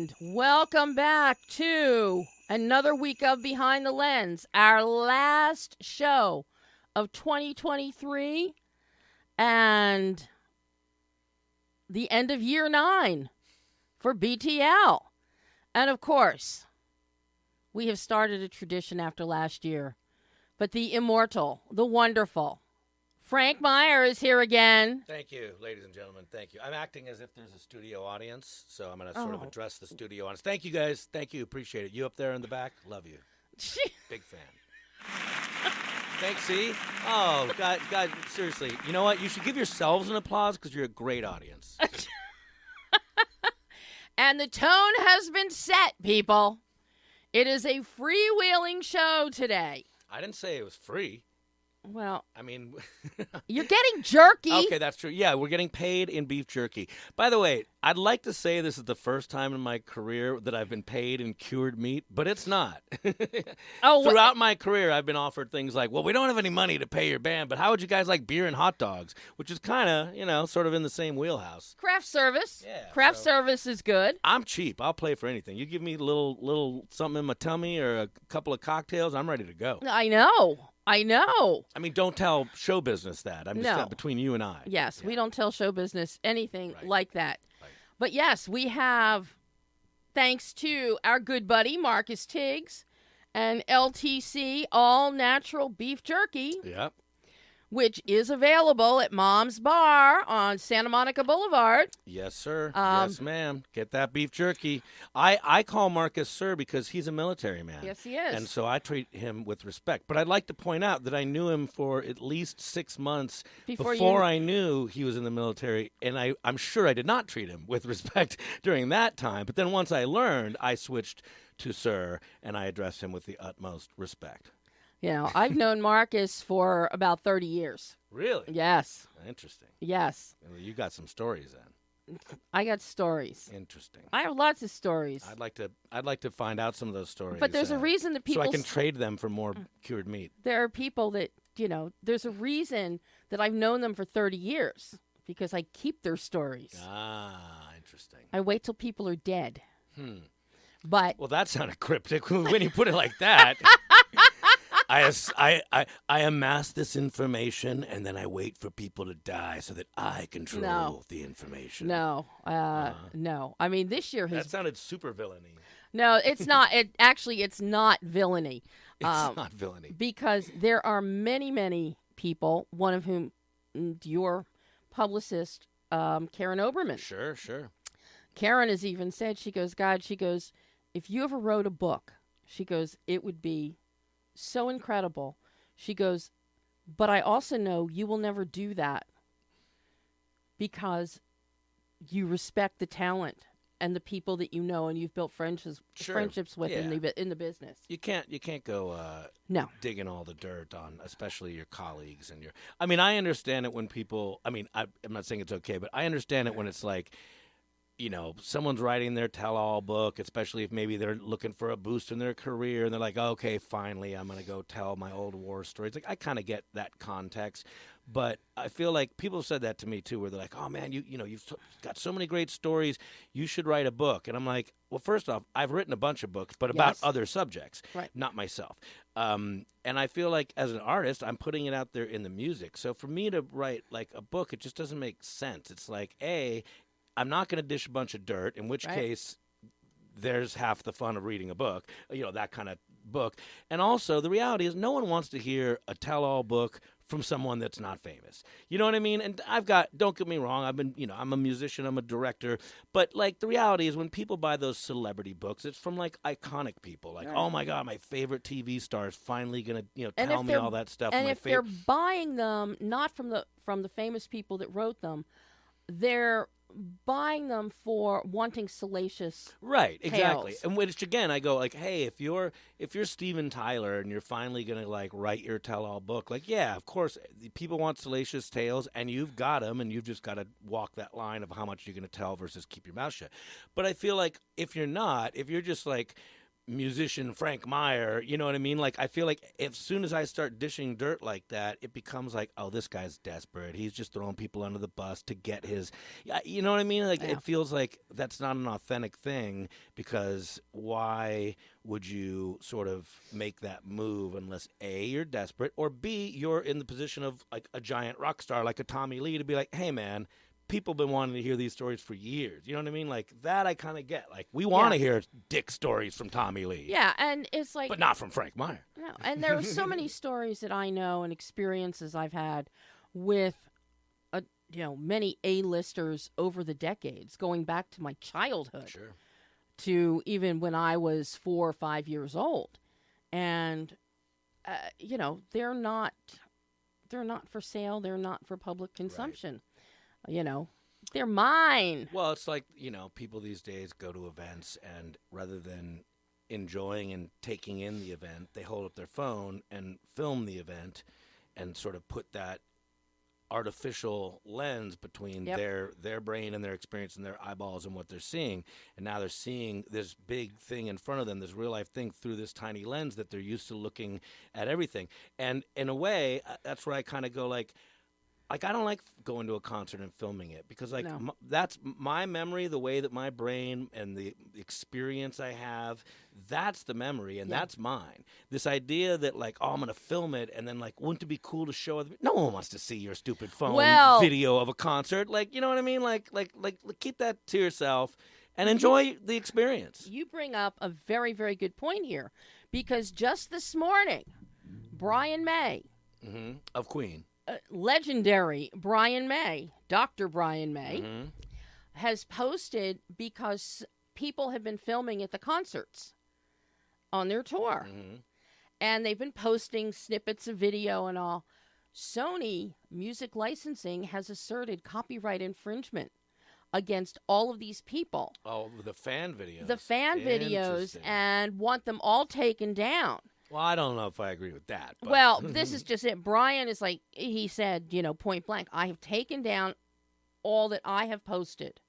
And welcome back to another week of Behind the Lens, our last show of 2023 and the end of year 9 for BTL. And of course, we have started a tradition after last year, but the immortal, the wonderful, Frank Meyer is here again. Thank you, ladies and gentlemen. Thank you. I'm acting as if there's a studio audience, so I'm going to sort of address the studio audience. Thank you, guys. Thank you. Appreciate it. You up there in the back? Love you. Big fan. Thanks, see? Oh, God, seriously. You know what? You should give yourselves an applause because you're a great audience. And the tone has been set, people. It is a freewheeling show today. I didn't say it was free. Well, I mean, you're getting jerky. Okay, that's true. Yeah, we're getting paid in beef jerky. By the way, I'd like to say this is the first time in my career that I've been paid in cured meat, but it's not. Throughout my career, I've been offered things like, well, we don't have any money to pay your band, but how would you guys like beer and hot dogs? Which is kind of, sort of in the same wheelhouse. Craft service. Yeah. Craft service is good. I'm cheap. I'll play for anything. You give me a little something in my tummy or a couple of cocktails, I'm ready to go. I know. I mean, don't tell show business that. I'm just between you and I. Yes, yeah. We don't tell show business anything like that. Right. But yes, we have, thanks to our good buddy Marcus Tiggs and LTC All Natural Beef Jerky. Yep. Which is available at Mom's Bar on Santa Monica Boulevard. Yes, sir. Yes, ma'am. Get that beef jerky. I call Marcus sir because he's a military man. Yes, he is. And so I treat him with respect. But I'd like to point out that I knew him for at least 6 months before I knew he was in the military. And I'm sure I did not treat him with respect during that time. But then once I learned, I switched to sir, and I addressed him with the utmost respect. I've known Marcus for about 30 years. Really? Yes. Interesting. Yes. You got some stories then. I got stories. Interesting. I have lots of stories. I'd like to find out some of those stories. But there's a reason that people... So I can trade them for more cured meat. There are people that, there's a reason that I've known them for 30 years. Because I keep their stories. Ah, interesting. I wait till people are dead. But... Well, that sounded cryptic when you put it like that. I amass this information, and then I wait for people to die so that I control the information. No. No. I mean, this year has... That sounded super villainy. No, it's not. It's not villainy. It's not villainy. Because there are many, many people, one of whom your publicist, Karen Oberman. Sure. Karen has even said, she goes, if you ever wrote a book, she goes, it would be so incredible. She goes, but I also know you will never do that because you respect the talent and the people that you know and you've built friendships with in the business. You can't go digging all the dirt on especially your colleagues and I mean, I understand it when people, I'm not saying it's okay, but I understand it when it's like, someone's writing their tell-all book, especially if maybe they're looking for a boost in their career, and they're like, okay, finally, I'm going to go tell my old war stories. Like, I kind of get that context, but I feel like people have said that to me, too, where they're like, oh, man, you've got so many great stories, you should write a book. And I'm like, well, first off, I've written a bunch of books, but about other subjects, not myself. And I feel like as an artist, I'm putting it out there in the music. So for me to write, like, a book, it just doesn't make sense. It's like, I'm not going to dish a bunch of dirt, in which case there's half the fun of reading a book, that kind of book. And also, the reality is no one wants to hear a tell-all book from someone that's not famous. You know what I mean? And don't get me wrong, I'm a musician, I'm a director, but like the reality is when people buy those celebrity books, it's from like iconic people. Like, oh my God, my favorite TV star is finally going to, tell me all that stuff. And if they're buying them not from the famous people that wrote them, they're buying them for wanting salacious exactly tales. And which again I go like, hey, if you're Steven Tyler and you're finally gonna like write your tell-all book, like, yeah, of course people want salacious tales and you've got them and you've just got to walk that line of how much you're gonna tell versus keep your mouth shut. But I feel like if you're just like musician Frank Meyer, you know what I mean? Like, I feel like as soon as I start dishing dirt like that, it becomes like, oh, this guy's desperate. He's just throwing people under the bus to get his, you know what I mean? Like, it feels like that's not an authentic thing, because why would you sort of make that move unless A, you're desperate, or B, you're in the position of like a giant rock star like a Tommy Lee to be like, hey, man, people have been wanting to hear these stories for years. You know what I mean? Like, that I kind of get. Like, we want to hear dick stories from Tommy Lee. Yeah, and it's like... But not from Frank Meyer. No, and there are so many stories that I know and experiences I've had with, many A-listers over the decades, going back to my childhood. Sure. To even when I was 4 or 5 years old. And, they're not for sale. They're not for public consumption. Right. They're mine. Well, it's like, people these days go to events, and rather than enjoying and taking in the event, they hold up their phone and film the event and sort of put that artificial lens between their brain and their experience and their eyeballs and what they're seeing. And now they're seeing this big thing in front of them, this real life thing, through this tiny lens that they're used to looking at everything. And in a way, that's where I kind of go like, I don't like going to a concert and filming it, because that's my memory, the way that my brain and the experience I have, that's the memory, and that's mine. This idea that like, oh, I'm going to film it, and then like, wouldn't it be cool to show other people? No one wants to see your stupid phone video of a concert. Like, you know what I mean? Like keep that to yourself and enjoy the experience. You bring up a very, very good point here, because just this morning, Brian May of Queen. Legendary Brian May, Dr. Brian May, has posted, because people have been filming at the concerts on their tour. And they've been posting snippets of video and all. Sony Music Licensing has asserted copyright infringement against all of these people. Oh, the fan videos. The fan videos, and want them all taken down. Well, I don't know if I agree with that. But. Well, this is just it. Brian is like, he said, point blank, I have taken down all that I have posted.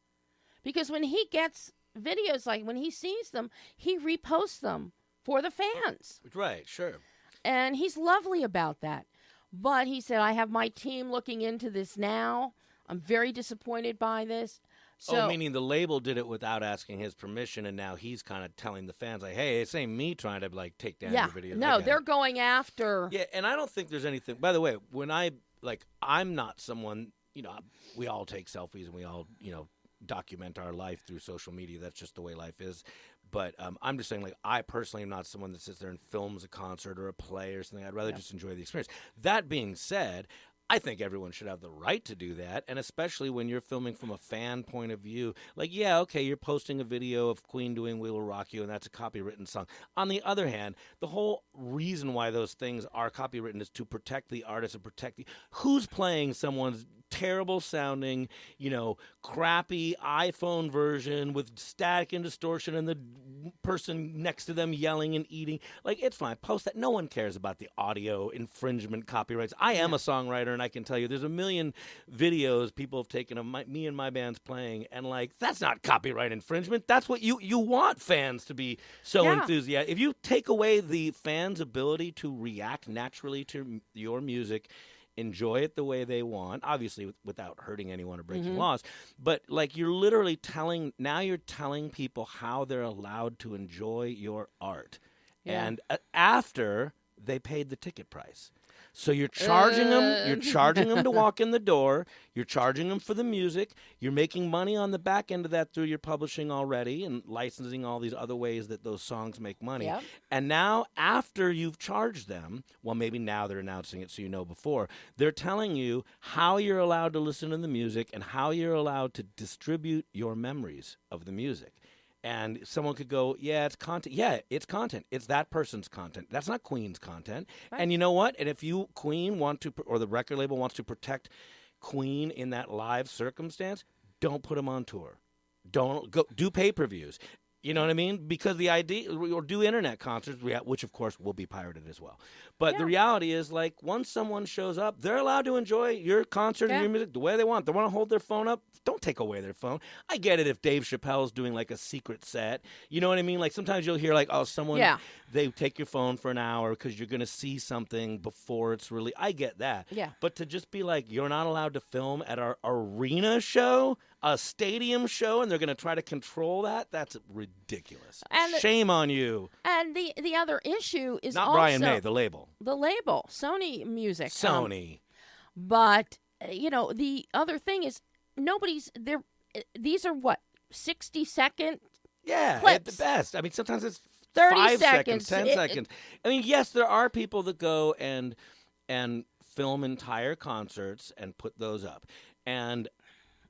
Because when he gets videos, like when he sees them, he reposts them for the fans. Right, sure. And he's lovely about that. But he said, I have my team looking into this now. I'm very disappointed by this. So, meaning the label did it without asking his permission, and now he's kind of telling the fans, like, hey, it's ain't me trying to, like, take down your videos. No, they're going after. Yeah, and I don't think there's anything. By the way, when I'm not someone, we all take selfies and we all, document our life through social media. That's just the way life is. But I'm just saying, like, I personally am not someone that sits there and films a concert or a play or something. I'd rather just enjoy the experience. That being said, I think everyone should have the right to do that, and especially when you're filming from a fan point of view. Like, yeah, okay, you're posting a video of Queen doing We Will Rock You, and that's a copywritten song. On the other hand, the whole reason why those things are copywritten is to protect the artist and protect who's playing someone's terrible sounding, crappy iPhone version with static and distortion and the person next to them yelling and eating. Like, it's fine. Post that. No one cares about the audio infringement copyrights. I am a songwriter, and I can tell you there's a million videos people have taken of me and my band's playing, and like, that's not copyright infringement. That's what you want fans to be so enthusiastic. If you take away the fans' ability to react naturally to your music, enjoy it the way they want, obviously without hurting anyone or breaking laws, but like, you're literally telling people how they're allowed to enjoy your art, and after they paid the ticket price. So you're charging them to walk in the door, you're charging them for the music, you're making money on the back end of that through your publishing already and licensing, all these other ways that those songs make money. Yep. And now, after you've charged them, well, maybe now they're announcing it so you know before, they're telling you how you're allowed to listen to the music and how you're allowed to distribute your memories of the music. And someone could go, yeah, it's content. Yeah, it's content. It's that person's content. That's not Queen's content. Right. And you know what? And if Queen or the record label wants to protect Queen in that live circumstance, don't put them on tour. Don't go do pay-per-views. You know what I mean? Because the idea, or do internet concerts, which of course will be pirated as well. But the reality is, like, once someone shows up, they're allowed to enjoy your concert and your music the way they want. They want to hold their phone up. Don't take away their phone. I get it if Dave Chappelle's doing like a secret set. You know what I mean? Like sometimes you'll hear like, oh, someone, they take your phone for an hour because you're going to see something before it's really. I get that. Yeah. But to just be like, you're not allowed to film at our arena show, a stadium show, and they're going to try to control that, that's ridiculous. And shame on you. And the other issue is not Brian May, the label. The label, Sony Music. Sony. But, the other thing is nobody's there. These are what, 60-second clips? At the best. I mean, sometimes it's 30 5 seconds, 10 seconds. I mean, yes, there are people that go and film entire concerts and put those up. And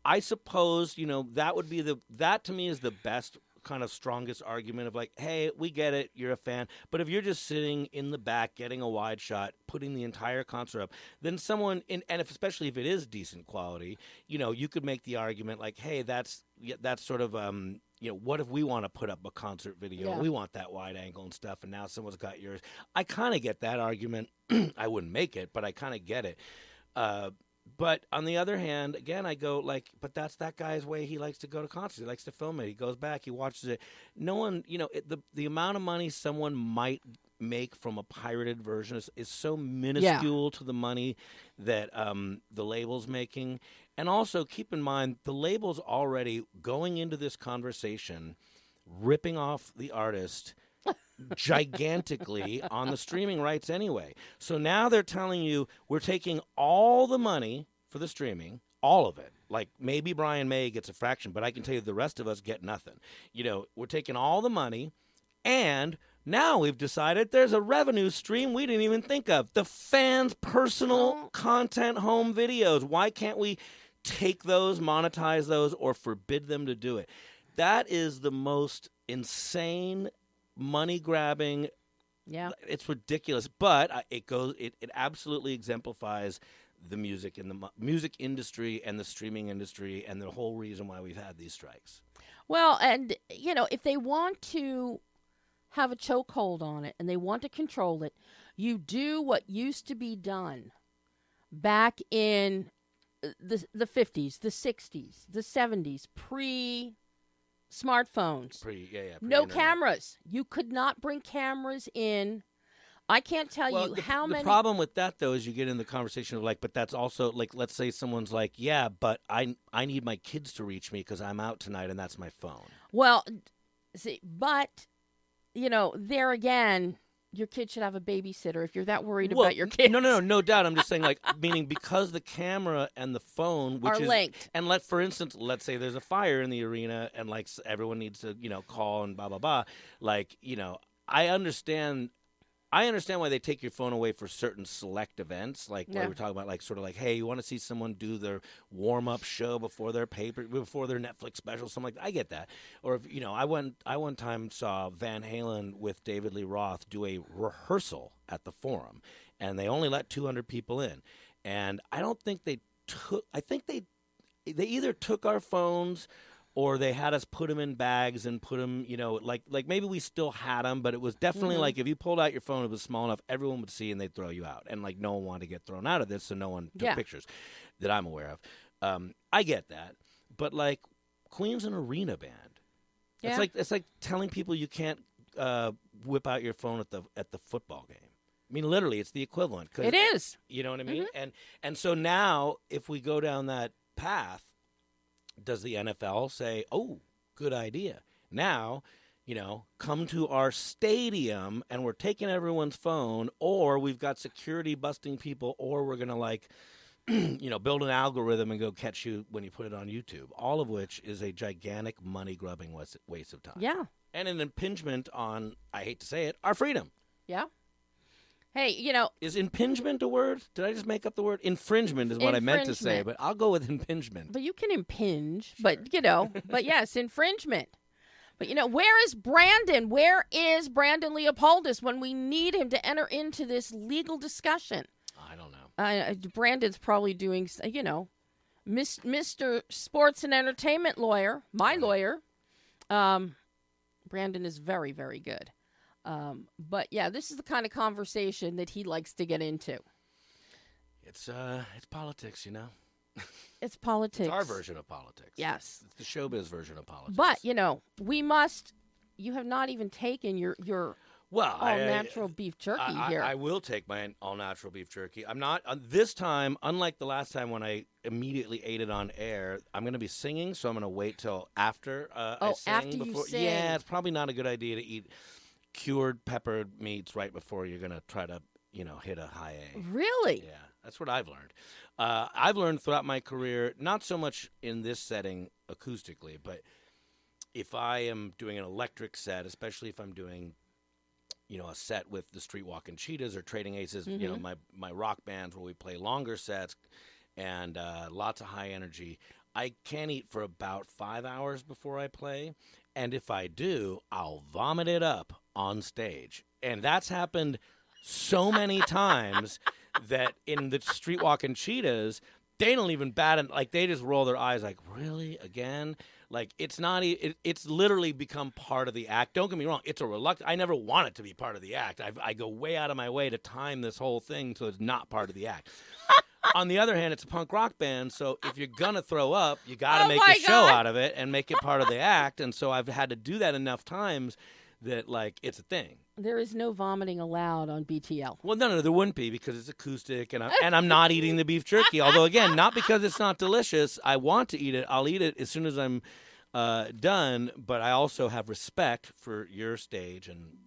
I suppose, that would be that to me is the best kind of strongest argument of like, hey, we get it, you're a fan. But if you're just sitting in the back, getting a wide shot, putting the entire concert up, then someone, especially if it is decent quality, you could make the argument like, hey, that's sort of, what if we want to put up a concert video? Yeah. We want that wide angle and stuff, and now someone's got yours. I kind of get that argument. I wouldn't make it, but I kind of get it. But on the other hand, again, I go like, but that's that guy's way. He likes to go to concerts. He likes to film it. He goes back. He watches it. No one, the amount of money someone might make from a pirated version is so minuscule to the money that the label's making. And also keep in mind, the label's already going into this conversation, ripping off the artist gigantically on the streaming rights anyway. So now they're telling you we're taking all the money for the streaming, all of it. Like maybe Brian May gets a fraction, but I can tell you the rest of us get nothing. We're taking all the money, and now we've decided there's a revenue stream we didn't even think of. The fans' personal content home videos. Why can't we take those, monetize those, or forbid them to do it? That is the most insane money grabbing. It's ridiculous, but it absolutely exemplifies the music and the music industry and the streaming industry and the whole reason why we've had these strikes. Well, and if they want to have a chokehold on it and they want to control it, you do what used to be done back in the 50s, the 60s, the 70s, smartphones. No cameras. You could not bring cameras in. I can't tell you how many. The problem with that, though, is you get in the conversation of like, but that's also like, let's say someone's like, yeah, but I need my kids to reach me because I'm out tonight and that's my phone. Well, see, but, there again, your kid should have a babysitter if you're that worried about your kids. No doubt. I'm just saying, like, meaning because the camera and the phone, which are linked. And for instance, let's say there's a fire in the arena and like everyone needs to, call and blah blah blah. Like, I understand why they take your phone away for certain select events, like what we're talking about, like sort of like, hey, you want to see someone do their warm-up show before their Netflix special, something like that. I get that. Or if I one time saw Van Halen with David Lee Roth do a rehearsal at the Forum, and they only let 200 people in, and I don't think they took. I think they either took our phones, or they had us put them in bags and put them, like maybe we still had them, but it was definitely like if you pulled out your phone, it was small enough, everyone would see and they'd throw you out. And like no one wanted to get thrown out of this, so no one took pictures that I'm aware of. I get that, but like Queen's an arena band. Yeah. It's like telling people you can't whip out your phone at the football game. I mean, literally, it's the equivalent. It is. You know what I mean? And so now, if we go down that path, does the NFL say, oh, good idea. Now, come to our stadium and we're taking everyone's phone, or we've got security busting people, or we're going to build an algorithm and go catch you when you put it on YouTube, all of which is a gigantic money-grubbing waste of time. Yeah. And an impingement on, I hate to say it, our freedom. Yeah. Hey, Is impingement a word? Did I just make up the word? Infringement is what I meant to say, but I'll go with impingement. But you can impinge, sure. But yes, infringement. But, where is Brandon? Where is Brandon Leopoldus when we need him to enter into this legal discussion? I don't know. Brandon's probably doing, Mr. Sports and Entertainment lawyer, my lawyer, Brandon is very, very good. But yeah, this is the kind of conversation that he likes to get into. It's politics, you know. It's politics. It's our version of politics. Yes. It's the showbiz version of politics. But, you know, we must. You have not even taken your all-natural beef jerky here. I will take my all-natural beef jerky. I'm not, this time, unlike the last time when I immediately ate it on air, I'm going to be singing, so I'm going to wait till after I sing. After you sing. Yeah, it's probably not a good idea to eat cured peppered meats right before you're going to try to, you know, hit a high A. Really? Yeah, that's what I've learned. I've learned throughout my career, not so much in this setting acoustically, but if I am doing an electric set, especially if I'm doing, you know, a set with the Streetwalking Cheetahs or Trading Aces, you know, my rock bands where we play longer sets and lots of high energy, I can't eat for about 5 hours before I play. And if I do, I'll vomit it up on stage. And that's happened so many times that in the Streetwalking Cheetahs, they don't even bat it. Like, they just roll their eyes like, really? Again? Like, it's not. It's literally become part of the act. Don't get me wrong. It's a reluctant. I never want it to be part of the act. I go way out of my way to time this whole thing so it's not part of the act. On the other hand, it's a punk rock band, so if you're gonna throw up, you got to make a show out of it and make it part of the act. And so I've had to do that enough times that, like, it's a thing. There is no vomiting allowed on BTL. Well, no, there wouldn't be because it's acoustic, and I'm not eating the beef jerky. Although, again, not because it's not delicious. I want to eat it. I'll eat it as soon as I'm done. But I also have respect for your stage. And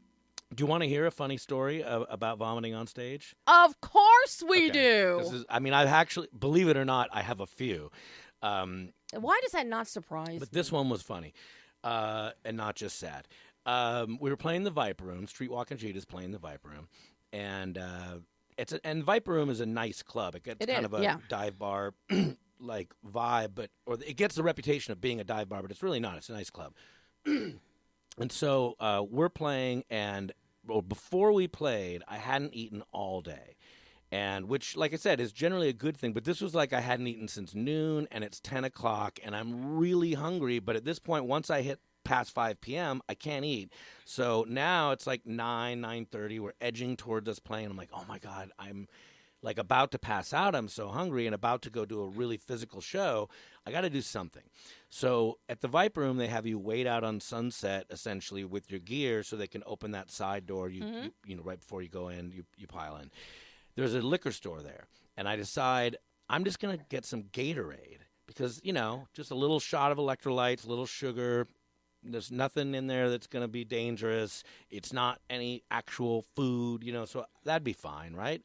do you want to hear a funny story about vomiting on stage? Of course we do. I've actually, believe it or not, I have a few. Why does that not surprise me? But this one was funny and not just sad. We were playing the Viper Room. Streetwalking Cheetahs playing the Viper Room, and Viper Room is a nice club. It gets kind of a dive bar like vibe, or it gets the reputation of being a dive bar, but it's really not. It's a nice club. And so we're playing, and before we played, I hadn't eaten all day, and which, like I said, is generally a good thing. But this was like I hadn't eaten since noon, and it's 10 o'clock, and I'm really hungry. But at this point, once I hit past 5 p.m., I can't eat. So now it's like 9:30. We're edging towards us playing. I'm like, oh, my God, I'm like about to pass out. I'm so hungry and about to go do a really physical show. I got to do something. So at the Viper Room, they have you wait out on Sunset, essentially, with your gear so they can open that side door. You know, right before you go in, you pile in. There's a liquor store there. And I decide I'm just going to get some Gatorade because, you know, just a little shot of electrolytes, a little sugar. There's nothing in there that's going to be dangerous. It's not any actual food, you know, so that'd be fine, right?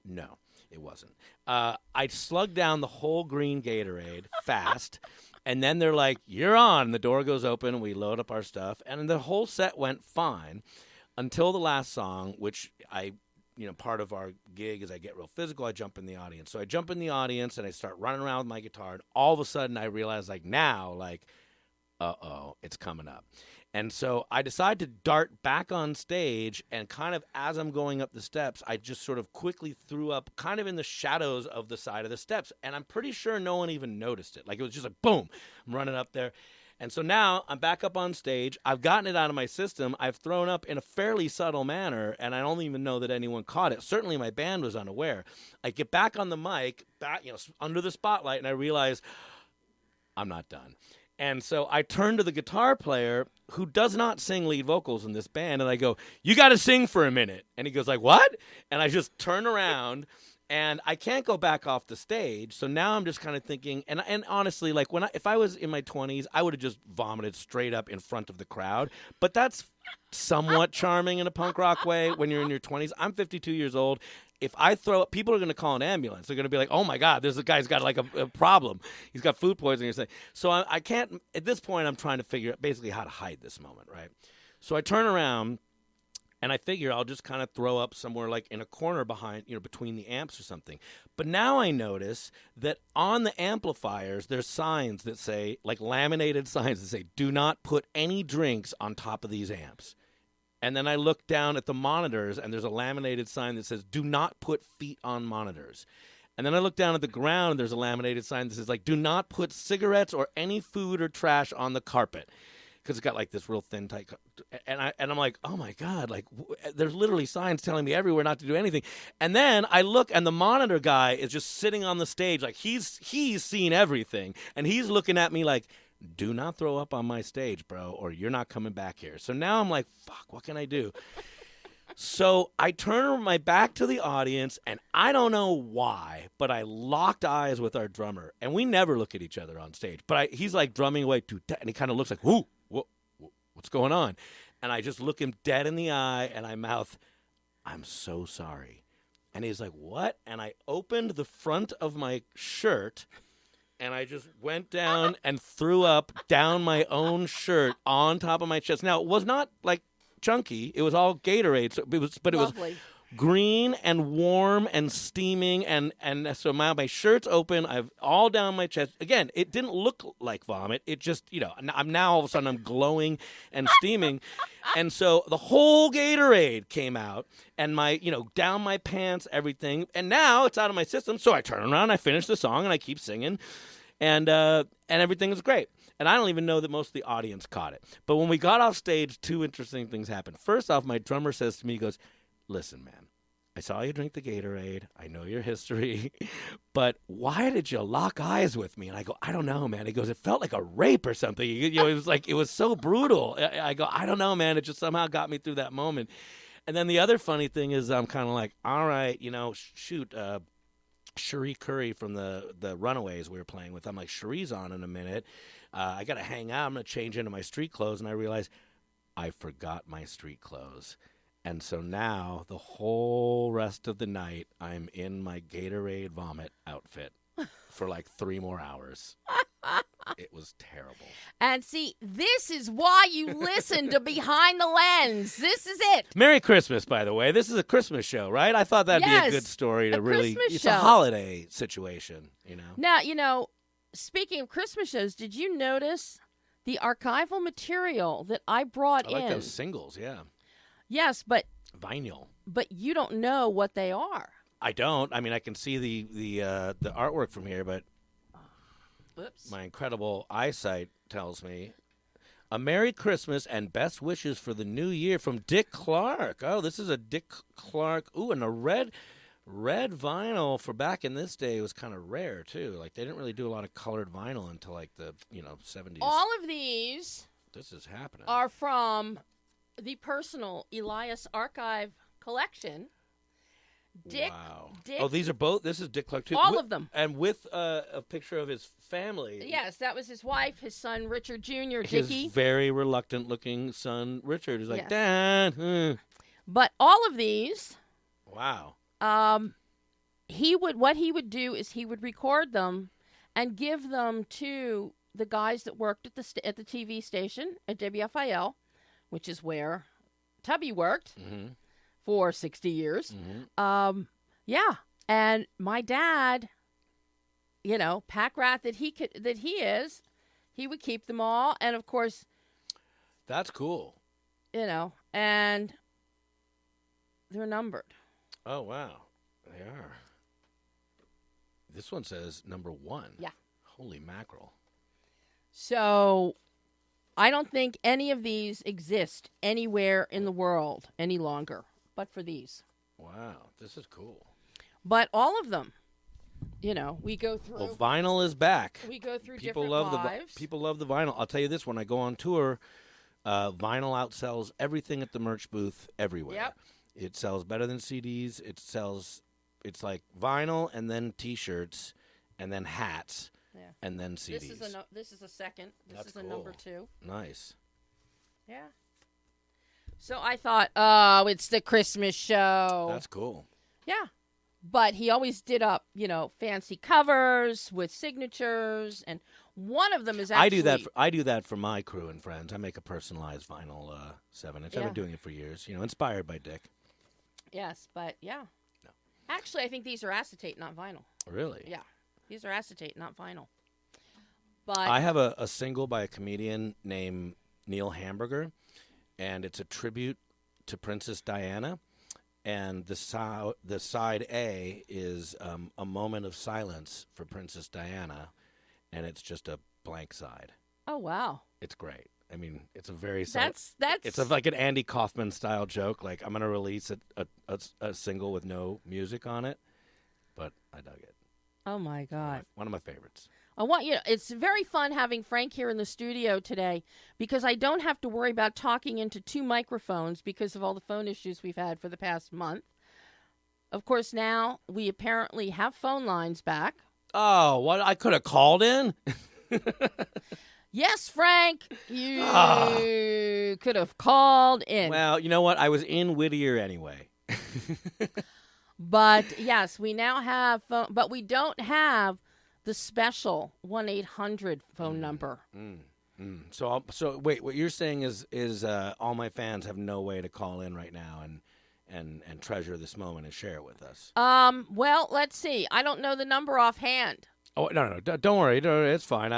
No, it wasn't. I slugged down the whole green Gatorade fast, and then they're like, you're on. And the door goes open, and we load up our stuff, and the whole set went fine until the last song, which part of our gig is I get real physical. I jump in the audience. So I jump in the audience, and I start running around with my guitar, and all of a sudden I realize, it's coming up. And so I decide to dart back on stage, and kind of as I'm going up the steps, I just sort of quickly threw up kind of in the shadows of the side of the steps. And I'm pretty sure no one even noticed it. Like, it was just like, boom, I'm running up there. And so now I'm back up on stage. I've gotten it out of my system. I've thrown up in a fairly subtle manner, and I don't even know that anyone caught it. Certainly my band was unaware. I get back on the mic, under the spotlight, and I realize I'm not done. And so I turn to the guitar player, who does not sing lead vocals in this band, and I go, you got to sing for a minute. And he goes like, what? And I just turn around, and I can't go back off the stage. So now I'm just kind of thinking, and honestly, like if I was in my 20s, I would have just vomited straight up in front of the crowd. But that's somewhat charming in a punk rock way when you're in your 20s. I'm 52 years old. If I throw up, people are going to call an ambulance. They're going to be like, oh, my God, there's a guy's got like a problem. He's got food poisoning or something. So I can't – at this point, I'm trying to figure out basically how to hide this moment, right? So I turn around, and I figure I'll just kind of throw up somewhere like in a corner behind – between the amps or something. But now I notice that on the amplifiers, there's signs that say – like laminated signs that say, do not put any drinks on top of these amps. And then I look down at the monitors, and there's a laminated sign that says, do not put feet on monitors. And then I look down at the ground, and there's a laminated sign that says, do not put cigarettes or any food or trash on the carpet. because it's got like this real thin, tight. And I'm like, oh my God, like there's literally signs telling me everywhere not to do anything. And then I look, and the monitor guy is just sitting on the stage, like he's seen everything, and he's looking at me like, do not throw up on my stage, bro, or you're not coming back here. So now I'm like, fuck, what can I do? So I turn my back to the audience, and I don't know why, but I locked eyes with our drummer, and we never look at each other on stage. But he's like drumming away, and he kind of looks like, whoo, what's going on? And I just look him dead in the eye, and I mouth, I'm so sorry. And he's like, what? And I opened the front of my shirt, and I just went down and threw up down my own shirt on top of my chest. Now, it was not like chunky. It was all Gatorade, so it was Lovely. green and warm and steaming, and so my shirt's open. I've all down my chest. Again, it didn't look like vomit. It just, I'm now all of a sudden I'm glowing and steaming, and so the whole Gatorade came out, and my, down my pants, everything, and now it's out of my system. So I turn around, I finish the song, and I keep singing, and everything is great. And I don't even know that most of the audience caught it. But when we got off stage, two interesting things happened. First off, my drummer says to me, he goes, listen, man, I saw you drink the Gatorade. I know your history. But why did you lock eyes with me? And I go, I don't know, man. He goes, it felt like a rape or something. It was like, it was so brutal. I go, I don't know, man. It just somehow got me through that moment. And then the other funny thing is I'm kind of like, all right, shoot, Cherie Curry from the Runaways we were playing with. I'm like, Cherie's on in a minute. I got to hang out. I'm going to change into my street clothes. And I realized I forgot my street clothes. And so now the whole rest of the night, I'm in my Gatorade vomit outfit for like 3 more hours. It was terrible. And see, this is why you listen to Behind the Lens. This is it. Merry Christmas, by the way. This is a Christmas show, right? I thought that'd be a good story to really. It's a holiday situation, Now, speaking of Christmas shows, did you notice the archival material that I brought in? I like those singles, yeah. Yes, but vinyl. But you don't know what they are. I don't. I mean, I can see the artwork from here, but my incredible eyesight tells me. A Merry Christmas and best wishes for the new year from Dick Clark. Oh, this is a Dick Clark. Ooh, and a red vinyl for back in this day was kind of rare too. Like they didn't really do a lot of colored vinyl until like the 70s. All of these are from the personal Elias Archive collection. Wow. These are both. This is Dick Clark too. All of them. And with a picture of his family. Yes, that was his wife, his son Richard Jr. Dickie. His very reluctant looking son Richard is like, Dad. But all of these. Wow. What he would do is he would record them and give them to the guys that worked at the TV station at WFIL, which is where Tubby worked for 60 years. And my dad, pack rat that he is, he would keep them all, and of course, that's cool. And they're numbered. Oh wow, they are. This one says number 1. Yeah. Holy mackerel. So, I don't think any of these exist anywhere in the world any longer, but for these. Wow, this is cool. But all of them, we go through. Well, vinyl is back. We go through people different love lives. People love the vinyl. I'll tell you this: when I go on tour, vinyl outsells everything at the merch booth everywhere. Yep. It sells better than CDs. It's like vinyl and then T-shirts and then hats and then CDs. This is a second. This is a cool. number 2. Nice. Yeah. So I thought, it's the Christmas show. That's cool. Yeah. But he always did up, fancy covers with signatures, and one of them is actually... I do that for my crew and friends. I make a personalized vinyl 7-inch. I've been doing it for years, inspired by Dick. Yes, but no. Actually, I think these are acetate, not vinyl. Really? Yeah. These are acetate, not vinyl. But I have a single by a comedian named Neil Hamburger, and it's a tribute to Princess Diana. And the side A is a moment of silence for Princess Diana, and it's just a blank side. Oh, wow. It's great. I mean, it's a very that's it's like an Andy Kaufman style joke. Like, I'm gonna release a single with no music on it, but I dug it. Oh my God, one of my favorites. It's very fun having Frank here in the studio today because I don't have to worry about talking into two microphones because of all the phone issues we've had for the past month. Of course, now we apparently have phone lines back. Oh, what? I could have called in? Yes, Frank, you could have called in. Well, you know what? I was in Whittier anyway. But, yes, we now have phone, but we don't have the special 1-800 phone number. So wait, what you're saying is all my fans have no way to call in right now and treasure this moment and share it with us. Well, let's see. I don't know the number offhand. Oh, no, don't worry. It's fine.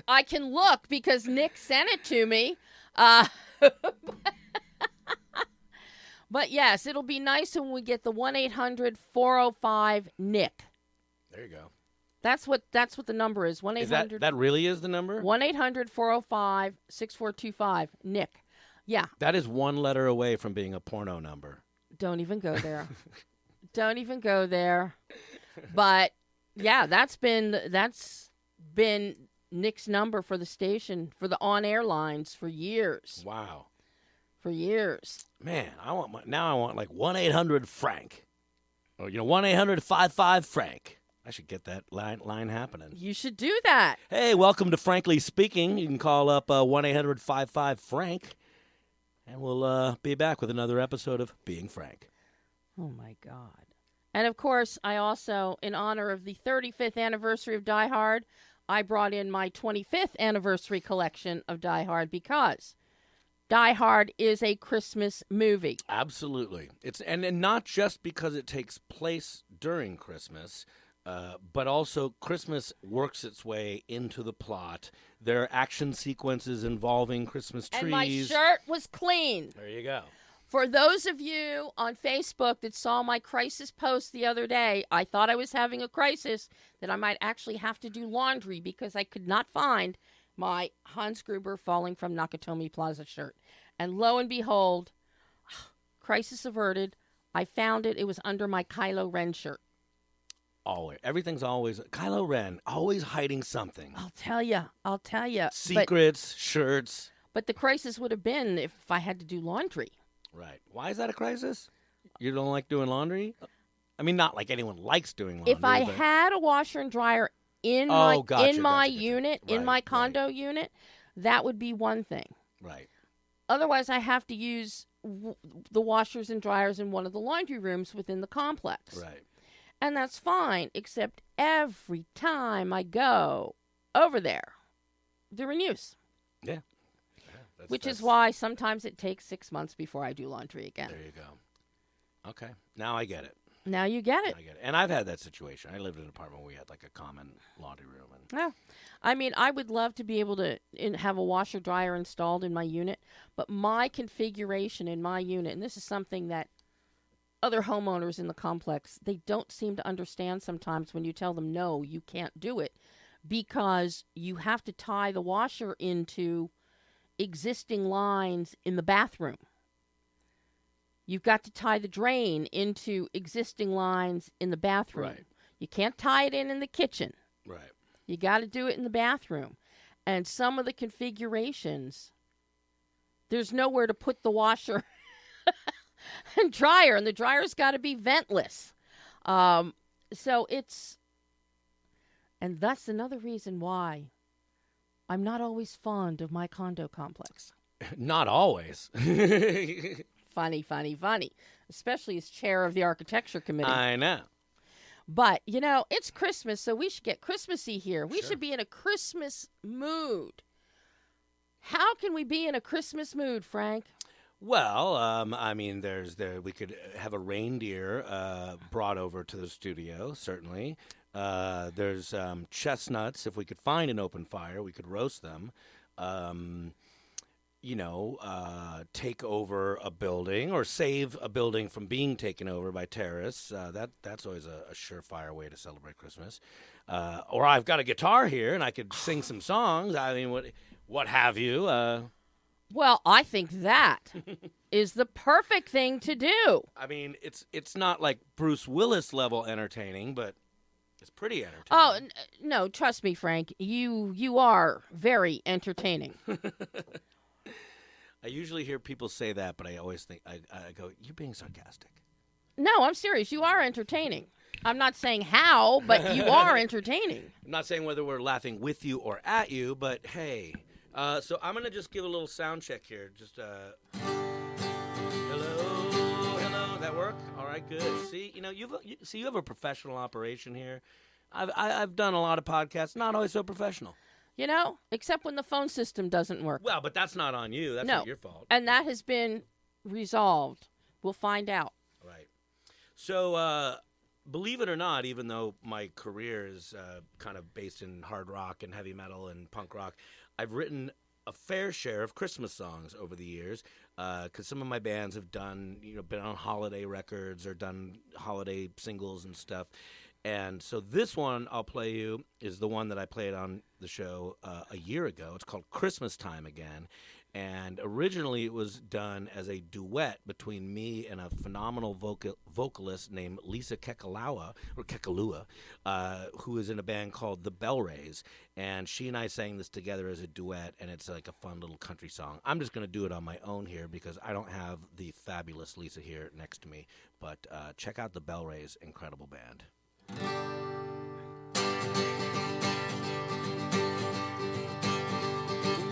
I can look because Nick sent it to me. But yes, it'll be nice when we get the 1-800-405-NICK. There you go. That's what the number is. 1-800. That really is the number? 1-800-405-6425. NICK. Yeah. That is one letter away from being a porno number. Don't even go there. Don't even go there. But yeah, that's been Nick's number for the station, for the on-air lines for years. Wow. For years. Man, I want like 1-800-FRANK. Or 1-800-55-FRANK. I should get that line happening. You should do that. Hey, welcome to Frankly Speaking. You can call up 1-800-55-FRANK. And we'll be back with another episode of Being Frank. Oh, my God. And, of course, I also, in honor of the 35th anniversary of Die Hard, I brought in my 25th anniversary collection of Die Hard because Die Hard is a Christmas movie. Absolutely. And not just because it takes place during Christmas, but also Christmas works its way into the plot. There are action sequences involving Christmas trees. And my shirt was clean. There you go. For those of you on Facebook that saw my crisis post the other day, I thought I was having a crisis, that I might actually have to do laundry because I could not find my Hans Gruber Falling from Nakatomi Plaza shirt. And lo and behold, crisis averted. I found it. It was under my Kylo Ren shirt. Always. Everything's always Kylo Ren, always hiding something. I'll tell you. Secrets, shirts. But the crisis would have been if I had to do laundry. Right. Why is that a crisis? You don't like doing laundry? I mean, not like anyone likes doing laundry. If I had a washer and dryer in my unit, in my condo unit, that would be one thing. Right. Otherwise, I have to use the washers and dryers in one of the laundry rooms within the complex. Right. And that's fine, except every time I go over there, they're in use. Yeah. Which is why sometimes it takes 6 months before I do laundry again. There you go. Okay. Now I get it. Now you get it. I get it. And I've had that situation. I lived in an apartment where we had like a common laundry room. Yeah. I mean, I would love to be able to have a washer dryer installed in my unit, but my configuration in my unit, and this is something that other homeowners in the complex, they don't seem to understand sometimes when you tell them, no, you can't do it, because you have to tie the washer into existing lines in the bathroom. You've got to tie the drain into existing lines in the bathroom. Right. You can't tie it in the kitchen. Right. You got to do it in the bathroom. And some of the configurations, there's nowhere to put the washer and dryer, and the dryer's got to be ventless. So it's, and that's another reason why I'm not always fond of my condo complex. Not always. Funny. Especially as chair of the architecture committee. I know. But, it's Christmas, so we should get Christmassy here. We should be in a Christmas mood. How can we be in a Christmas mood, Frank? Well, I mean, we could have a reindeer brought over to the studio, certainly. There's chestnuts. If we could find an open fire, we could roast them. Take over a building or save a building from being taken over by terrorists. That's always a surefire way to celebrate Christmas. Or I've got a guitar here and I could sing some songs. I mean, what have you. Well, I think that is the perfect thing to do. I mean, it's not like Bruce Willis level entertaining, but it's pretty entertaining. Oh, no, trust me, Frank. You are very entertaining. I usually hear people say that, but I always think, I go, you're being sarcastic. No, I'm serious. You are entertaining. I'm not saying how, but you are entertaining. I'm not saying whether we're laughing with you or at you, but hey. So I'm going to just give a little sound check here. Just, hello. That work? All right, good. See, you have a professional operation here. I've done a lot of podcasts, not always so professional. Except when the phone system doesn't work. Well, but that's not on you. That's not your fault. And that has been resolved. We'll find out. Right. So, believe it or not, even though my career is kind of based in hard rock and heavy metal and punk rock, I've written a fair share of Christmas songs over the years because some of my bands have done, been on holiday records or done holiday singles and stuff. And so this one I'll play you is the one that I played on the show a year ago. It's called Christmas Time Again. And originally it was done as a duet between me and a phenomenal vocalist named Lisa Kekalua, who is in a band called the Bell Rays. And she and I sang this together as a duet, and it's like a fun little country song. I'm just going to do it on my own here because I don't have the fabulous Lisa here next to me. But check out the Bell Rays, incredible band.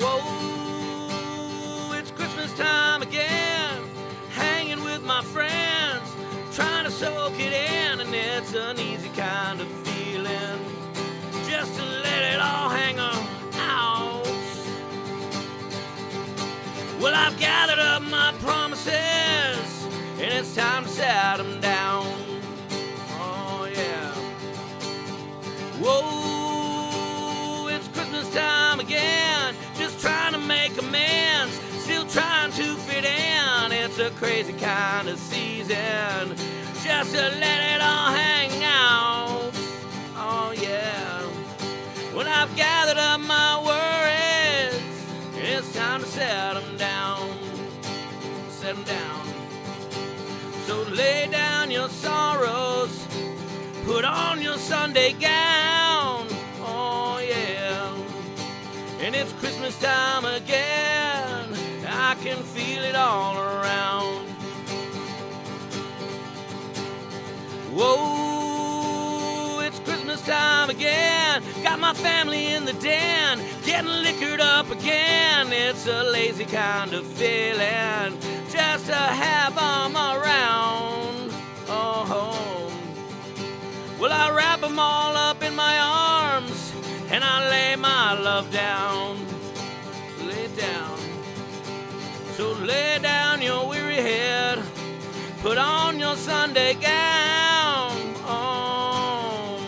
Whoa, it's Christmas time again, hanging with my friends, trying to soak it in, and it's an easy kind of feeling, just to let it all hang out. Well, I've gathered up my promises, and it's time to set them down. Whoa, it's Christmas time again, just trying to make amends, still trying to fit in. It's a crazy kind of season, just to let it all hang out. Oh yeah, when I've gathered up my worries, it's time to set them down, set them down. So lay down your sorrows, put on your Sunday gown, oh yeah, and it's Christmas time again, I can feel it all around. Whoa, it's Christmas time again, got my family in the den, getting liquored up again, it's a lazy kind of feeling, just to have them around, oh. Well, I wrap them all up in my arms, and I lay my love down, lay it down. So lay down your weary head, put on your Sunday gown, oh,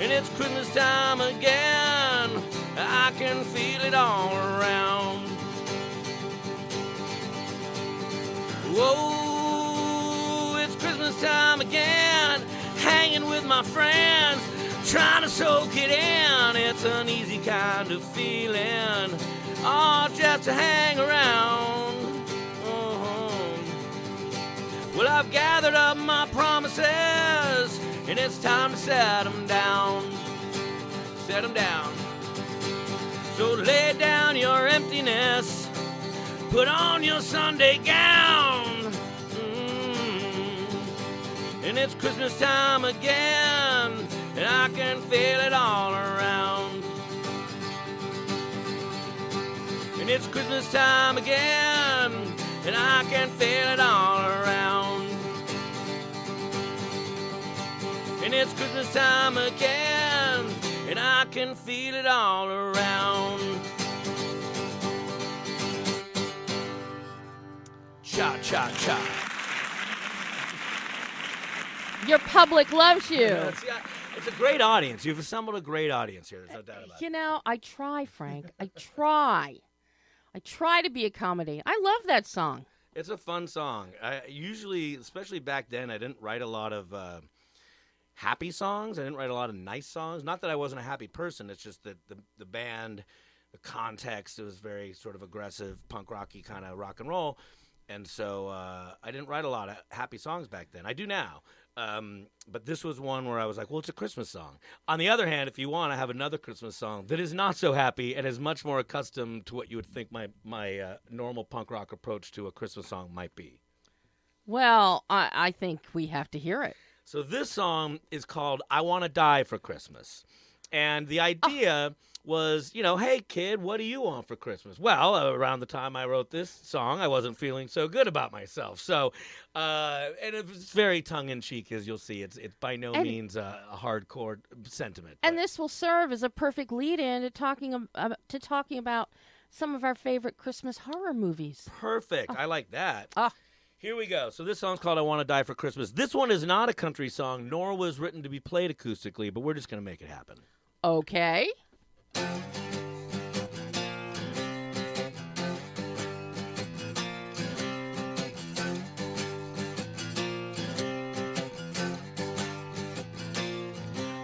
and it's Christmas time again, I can feel it all around. Whoa, it's Christmas time again, hanging with my friends, trying to soak it in. It's an easy kind of feeling, oh, just to hang around. Well, I've gathered up my promises, and it's time to set them down, set them down. So lay down your emptiness, put on your Sunday gown, and it's Christmas time again, and I can feel it all around. And it's Christmas time again, and I can feel it all around. And it's Christmas time again, and I can feel it all around. Cha, cha, cha. Your public loves you. It's a great audience. You've assembled a great audience here. There's no doubt about it. I try, Frank. I try. I try to be accommodating. I love that song. It's a fun song. I usually, especially back then, I didn't write a lot of happy songs. I didn't write a lot of nice songs. Not that I wasn't a happy person. It's just that the band the context. It was very sort of aggressive, punk rocky kind of rock and roll. And so I didn't write a lot of happy songs back then. I do now. But this was one where I was like, well, it's a Christmas song. On the other hand, if you want, I have another Christmas song that is not so happy and is much more accustomed to what you would think my normal punk rock approach to a Christmas song might be. Well, I think we have to hear it. So this song is called I Want to Die for Christmas. And the idea was, hey, kid, what do you want for Christmas? Well, around the time I wrote this song, I wasn't feeling so good about myself. So, and it was very tongue-in-cheek, as you'll see. It's by no means a hardcore sentiment. And this will serve as a perfect lead-in to talking about some of our favorite Christmas horror movies. Perfect. I like that. Here we go. So this song's called I Want to Die for Christmas. This one is not a country song, nor was written to be played acoustically, but we're just going to make it happen. Okay.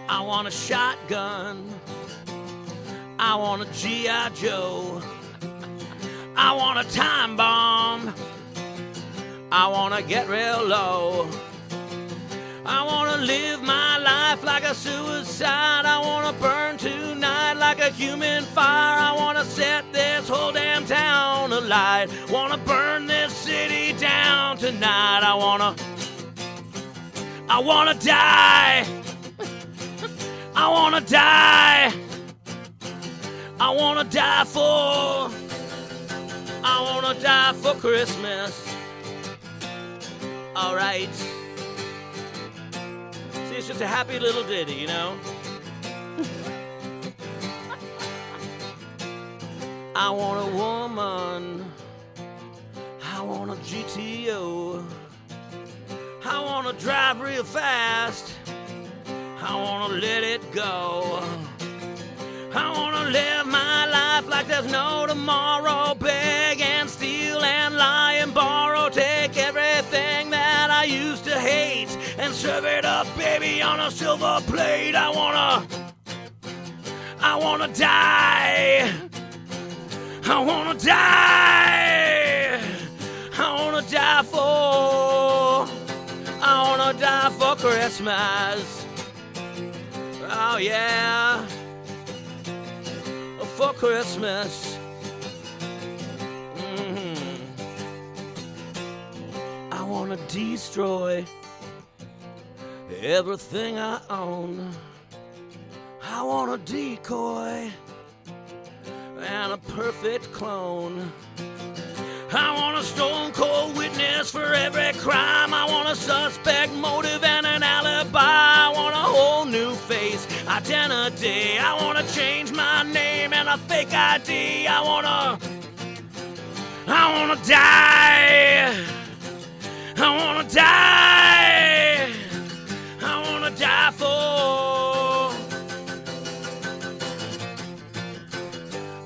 I want a shotgun. I want a G.I. Joe. I want a time bomb. I want to get real low. I want to live my life like a suicide. I want to burn tonight like a human fire. I want to set this whole damn town alight. Want to burn this city down tonight. I want to die. I want to die. I want to die for. I want to die for Christmas. All right. See, it's just a happy little ditty, I want a woman. I want a GTO. I want to drive real fast. I want to let it go. I want to live my life like there's no tomorrow. Beg and steal and lie and borrow. Take everything that I used to hate and serve it up, baby, on a silver plate. I wanna die. I wanna die. I wanna die for Christmas. Oh yeah. For Christmas. I want to destroy everything I own. I want a decoy and a perfect clone. I want a stone cold witness for every crime. I want a suspect motive and an alibi. I want a whole new face, identity. I want to change my name and a fake ID. I want to die. I want to die. I want to die for.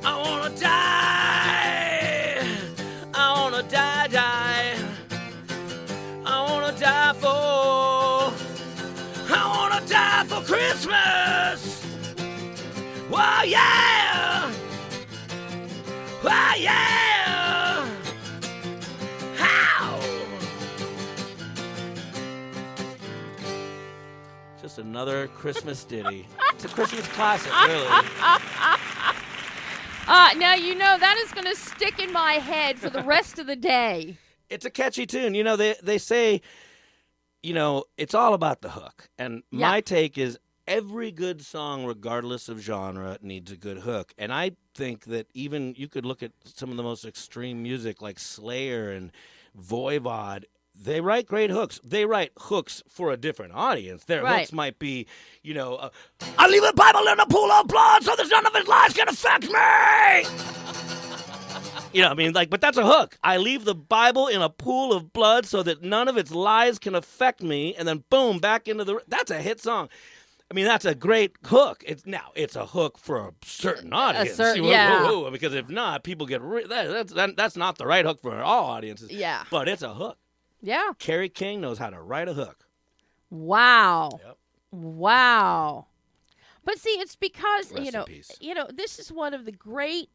I want to die. I want to die. I want to die for. I want to die for Christmas. Whoa, yeah. Whoa, yeah. How? Just another Christmas ditty. It's a Christmas classic, really. Now, that is going to stick in my head for the rest of the day. It's a catchy tune. They say, it's all about the hook. And my take is every good song, regardless of genre, needs a good hook. And I think that even you could look at some of the most extreme music like Slayer and Voivod. They write great hooks. They write hooks for a different audience. Their hooks might be, I leave the Bible in a pool of blood so that none of his lies can affect me. But that's a hook. I leave the Bible in a pool of blood so that none of its lies can affect me, and then boom, back into the. That's a hit song. That's a great hook. It's a hook for a certain audience. Because if not, people get that's not the right hook for all audiences. Yeah, but it's a hook. Yeah, Kerry King knows how to write a hook. Wow. Yep. Wow. But see, it's because, Rest in peace. This is one of the great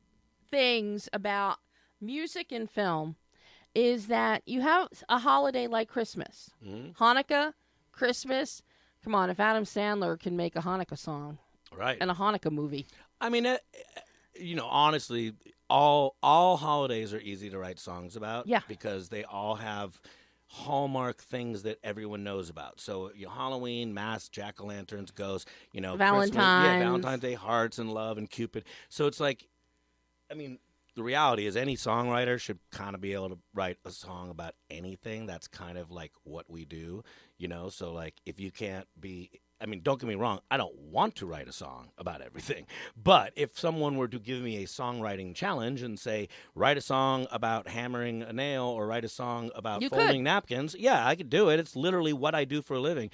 things about music and film is that you have a holiday like Christmas. Mm-hmm. Hanukkah, Christmas. Come on, if Adam Sandler can make a Hanukkah song. Right. And a Hanukkah movie. I mean, honestly, all holidays are easy to write songs about. Yeah. Because they all have hallmark things that everyone knows about. So, Halloween, masks, jack-o'-lanterns, ghosts, Valentine's. Valentine's Day, hearts and love and Cupid. So it's like, the reality is any songwriter should kind of be able to write a song about anything. That's kind of like what we do, So, like, if you can't be... don't get me wrong. I don't want to write a song about everything. But if someone were to give me a songwriting challenge and say, write a song about hammering a nail or write a song about folding napkins, yeah, I could do it. It's literally what I do for a living.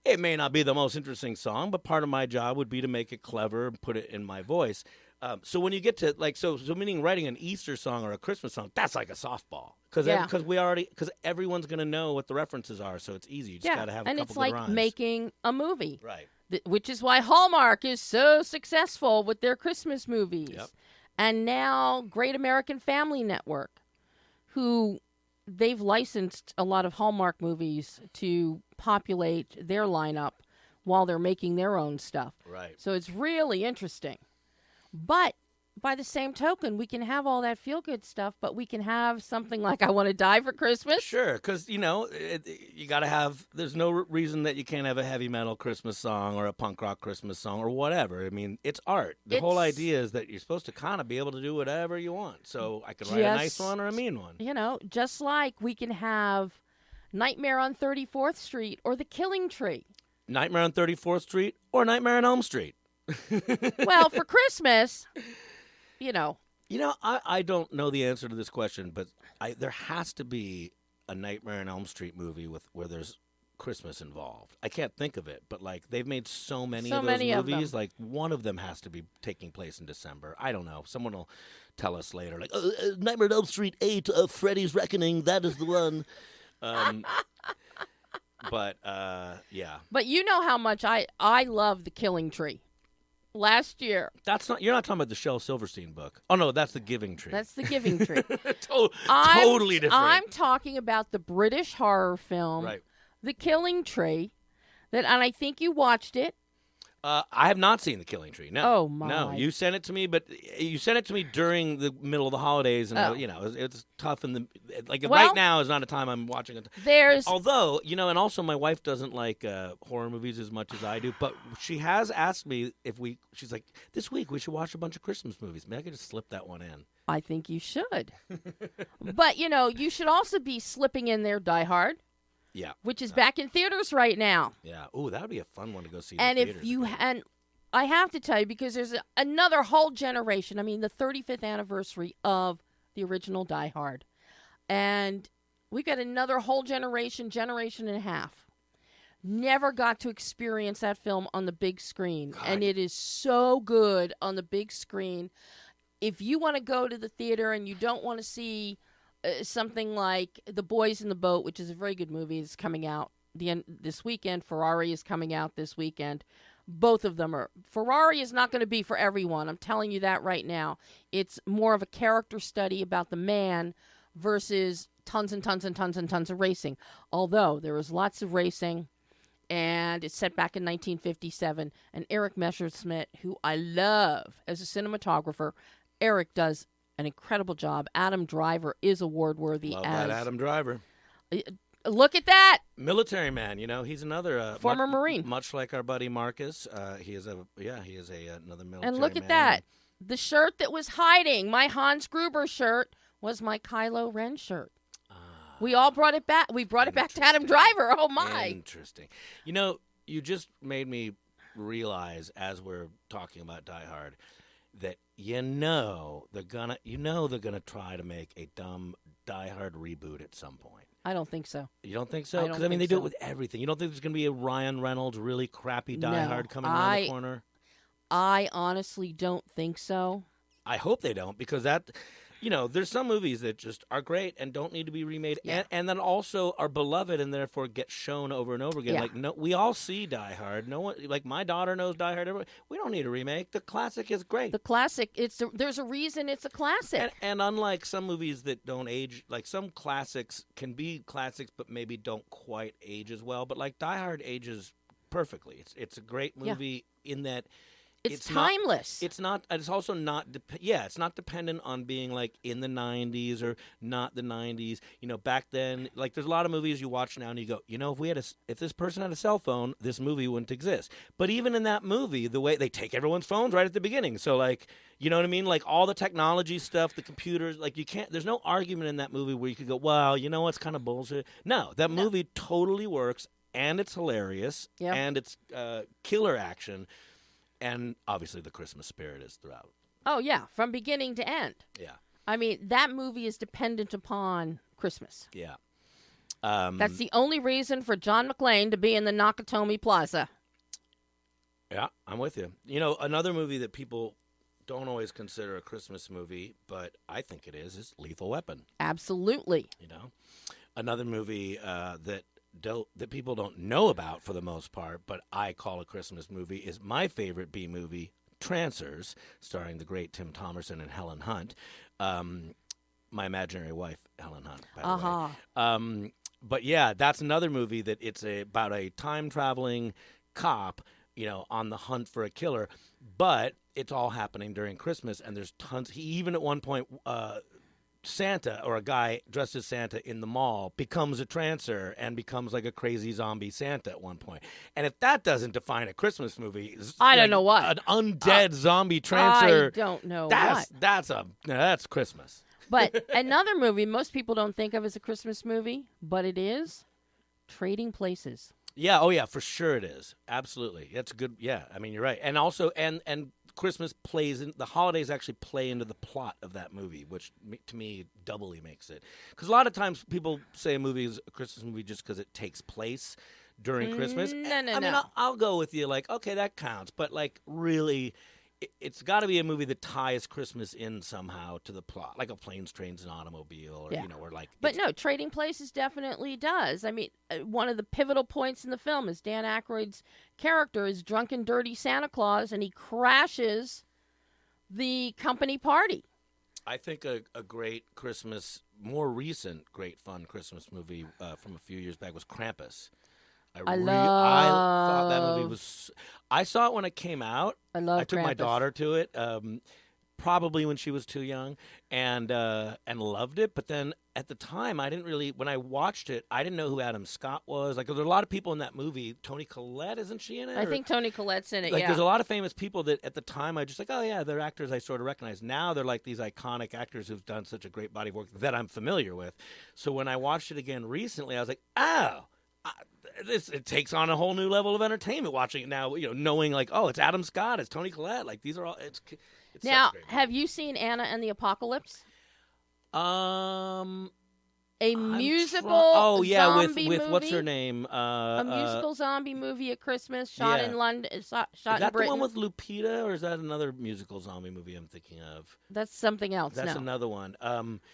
It may not be the most interesting song, but part of my job would be to make it clever and put it in my voice. So when you get to so meaning writing an Easter song or a Christmas song, that's like a softball because everyone's gonna know what the references are, so it's easy. You just gotta have a couple and it's like rhymes. Making a movie, right? Which is why Hallmark is so successful with their Christmas movies, and now Great American Family Network, who they've licensed a lot of Hallmark movies to populate their lineup while they're making their own stuff. Right. So it's really interesting. But by the same token, we can have all that feel-good stuff, but we can have something like I Want to Die for Christmas. Sure, because, you got to have, there's no reason that you can't have a heavy metal Christmas song or a punk rock Christmas song or whatever. It's art. The whole idea is that you're supposed to kind of be able to do whatever you want. So I could write a nice one or a mean one. Just like we can have Nightmare on 34th Street or The Killing Tree. Nightmare on 34th Street or Nightmare on Elm Street. Well, for Christmas, I don't know the answer to this question, but there has to be a Nightmare on Elm Street movie where there's Christmas involved. I can't think of it, but they've made so many of those movies. Like one of them has to be taking place in December. I don't know. Someone will tell us later. Like Nightmare on Elm Street 8, Freddy's Reckoning. That is the one. But yeah. But you know how much I love The Killing Tree. Last year. You're not talking about the Shel Silverstein book. Oh, no, that's The Giving Tree. That's The Giving Tree. Totally different. I'm talking about the British horror film, right. The Killing Tree, and I think you watched it. I have not seen The Killing Tree. No. Oh, my. No, you sent it to me, but you sent it to me during the middle of the holidays, and it's tough. Right now is not a time I'm watching it. Although, and also my wife doesn't like horror movies as much as I do, but she has asked me she's like, this week we should watch a bunch of Christmas movies. Maybe I could just slip that one in. I think you should. But, you should also be slipping in there Die Hard. Yeah, which is back in theaters right now. Yeah, that would be a fun one to go see. And I have to tell you because there's another whole generation. The 35th anniversary of the original Die Hard, and we got another whole generation and a half. Never got to experience that film on the big screen, and it is so good on the big screen. If you want to go to the theater and you don't want to see something like The Boys in the Boat, which is a very good movie, is coming out this weekend. Ferrari is coming out this weekend. Both of them are. Ferrari is not going to be for everyone. I'm telling you that right now. It's more of a character study about the man versus tons and tons and tons and tons of racing. Although there was lots of racing, and it's set back in 1957. And Eric Messerschmidt, who I love as a cinematographer, Eric does an incredible job. Adam Driver is award-worthy. Love that Adam Driver. Look at that. Military man, he's another former Marine. Much like our buddy Marcus, he is another military man. And look at that. The shirt that was hiding, my Hans Gruber shirt, was my Kylo Ren shirt. We all brought it back. We brought it back to Adam Driver. Oh, my. Interesting. You just made me realize as we're talking about Die Hard that they're gonna try to make a dumb Die Hard reboot at some point. I don't think so. You don't think so? Because they do it with everything. You don't think there's gonna be a Ryan Reynolds really crappy Die Hard coming around the corner? I honestly don't think so. I hope they don't, because there's some movies that just are great and don't need to be remade, and then also are beloved and therefore get shown over and over again. Yeah. Like, no, we all see Die Hard. No one, like my daughter knows Die Hard. We don't need a remake. The classic is great. The classic, there's a reason it's a classic. And unlike some movies that don't age, like some classics can be classics, but maybe don't quite age as well. But like Die Hard ages perfectly. It's a great movie in that. It's timeless. It's not. It's also not. It's not dependent on being like in the '90s or not the '90s. Back then, like there's a lot of movies you watch now and you go, if this person had a cell phone, this movie wouldn't exist. But even in that movie, the way they take everyone's phones right at the beginning, so like, you know what I mean? Like all the technology stuff, the computers, like you can't. There's no argument in that movie where you could go, well, what's kind of bullshit. No, that movie totally works and it's hilarious and it's killer action. And obviously the Christmas spirit is throughout. Oh, yeah, from beginning to end. Yeah. I mean, that movie is dependent upon Christmas. Yeah. That's the only reason for John McClane to be in the Nakatomi Plaza. Yeah, I'm with you. Another movie that people don't always consider a Christmas movie, but I think it is Lethal Weapon. Absolutely. Another movie that people don't know about for the most part, but I call a Christmas movie, is my favorite B movie, Trancers, starring the great Tim Thomerson and Helen Hunt. My imaginary wife, Helen Hunt, by the way. But yeah, that's another movie that it's about a time-traveling cop, on the hunt for a killer, but it's all happening during Christmas, and there's tons. He even at one point, Santa, or a guy dressed as Santa in the mall, becomes a trancer and becomes like a crazy zombie Santa at one point. And if that doesn't define a Christmas movie, I don't know what. An undead zombie trancer. I don't know what. That's Christmas. But another movie most people don't think of as a Christmas movie, but it is Trading Places. Yeah, oh yeah, for sure it is. Absolutely. That's good. Yeah, I mean, you're right. And also, and Christmas plays in the holidays actually play into the plot of that movie, which to me doubly makes it. Because a lot of times people say a movie is a Christmas movie just because it takes place during Christmas. No. I mean, I'll go with you. Like, okay, that counts. But like, really, it's got to be a movie that ties Christmas in somehow to the plot, like a Planes, Trains, and Automobile, or or like. But no, Trading Places definitely does. I mean, one of the pivotal points in the film is Dan Aykroyd's character is drunken, dirty Santa Claus, and he crashes the company party. I think a great Christmas, more recent, great fun Christmas movie from a few years back was Krampus. I thought that movie was. I saw it when it came out. I took my daughter to it, probably when she was too young, and loved it. But then at the time, I didn't really. When I watched it, I didn't know who Adam Scott was. Like, there's a lot of people in that movie. Toni Collette, isn't she in it? I think Toni Collette's in it. Like, there's a lot of famous people that at the time I just like, oh yeah, they're actors I sort of recognize. Now they're like these iconic actors who've done such a great body of work that I'm familiar with. So when I watched it again recently, I was like, oh. It takes on a whole new level of entertainment watching it now, knowing like, oh, it's Adam Scott, it's Toni Collette, like these are all. It's now, have you seen Anna and the Apocalypse? A musical zombie with movie? What's her name? A musical zombie movie at Christmas shot in London. Shot is that in Britain. the one with Lupita, or is that another musical zombie movie I'm thinking of? That's something else. That's another one.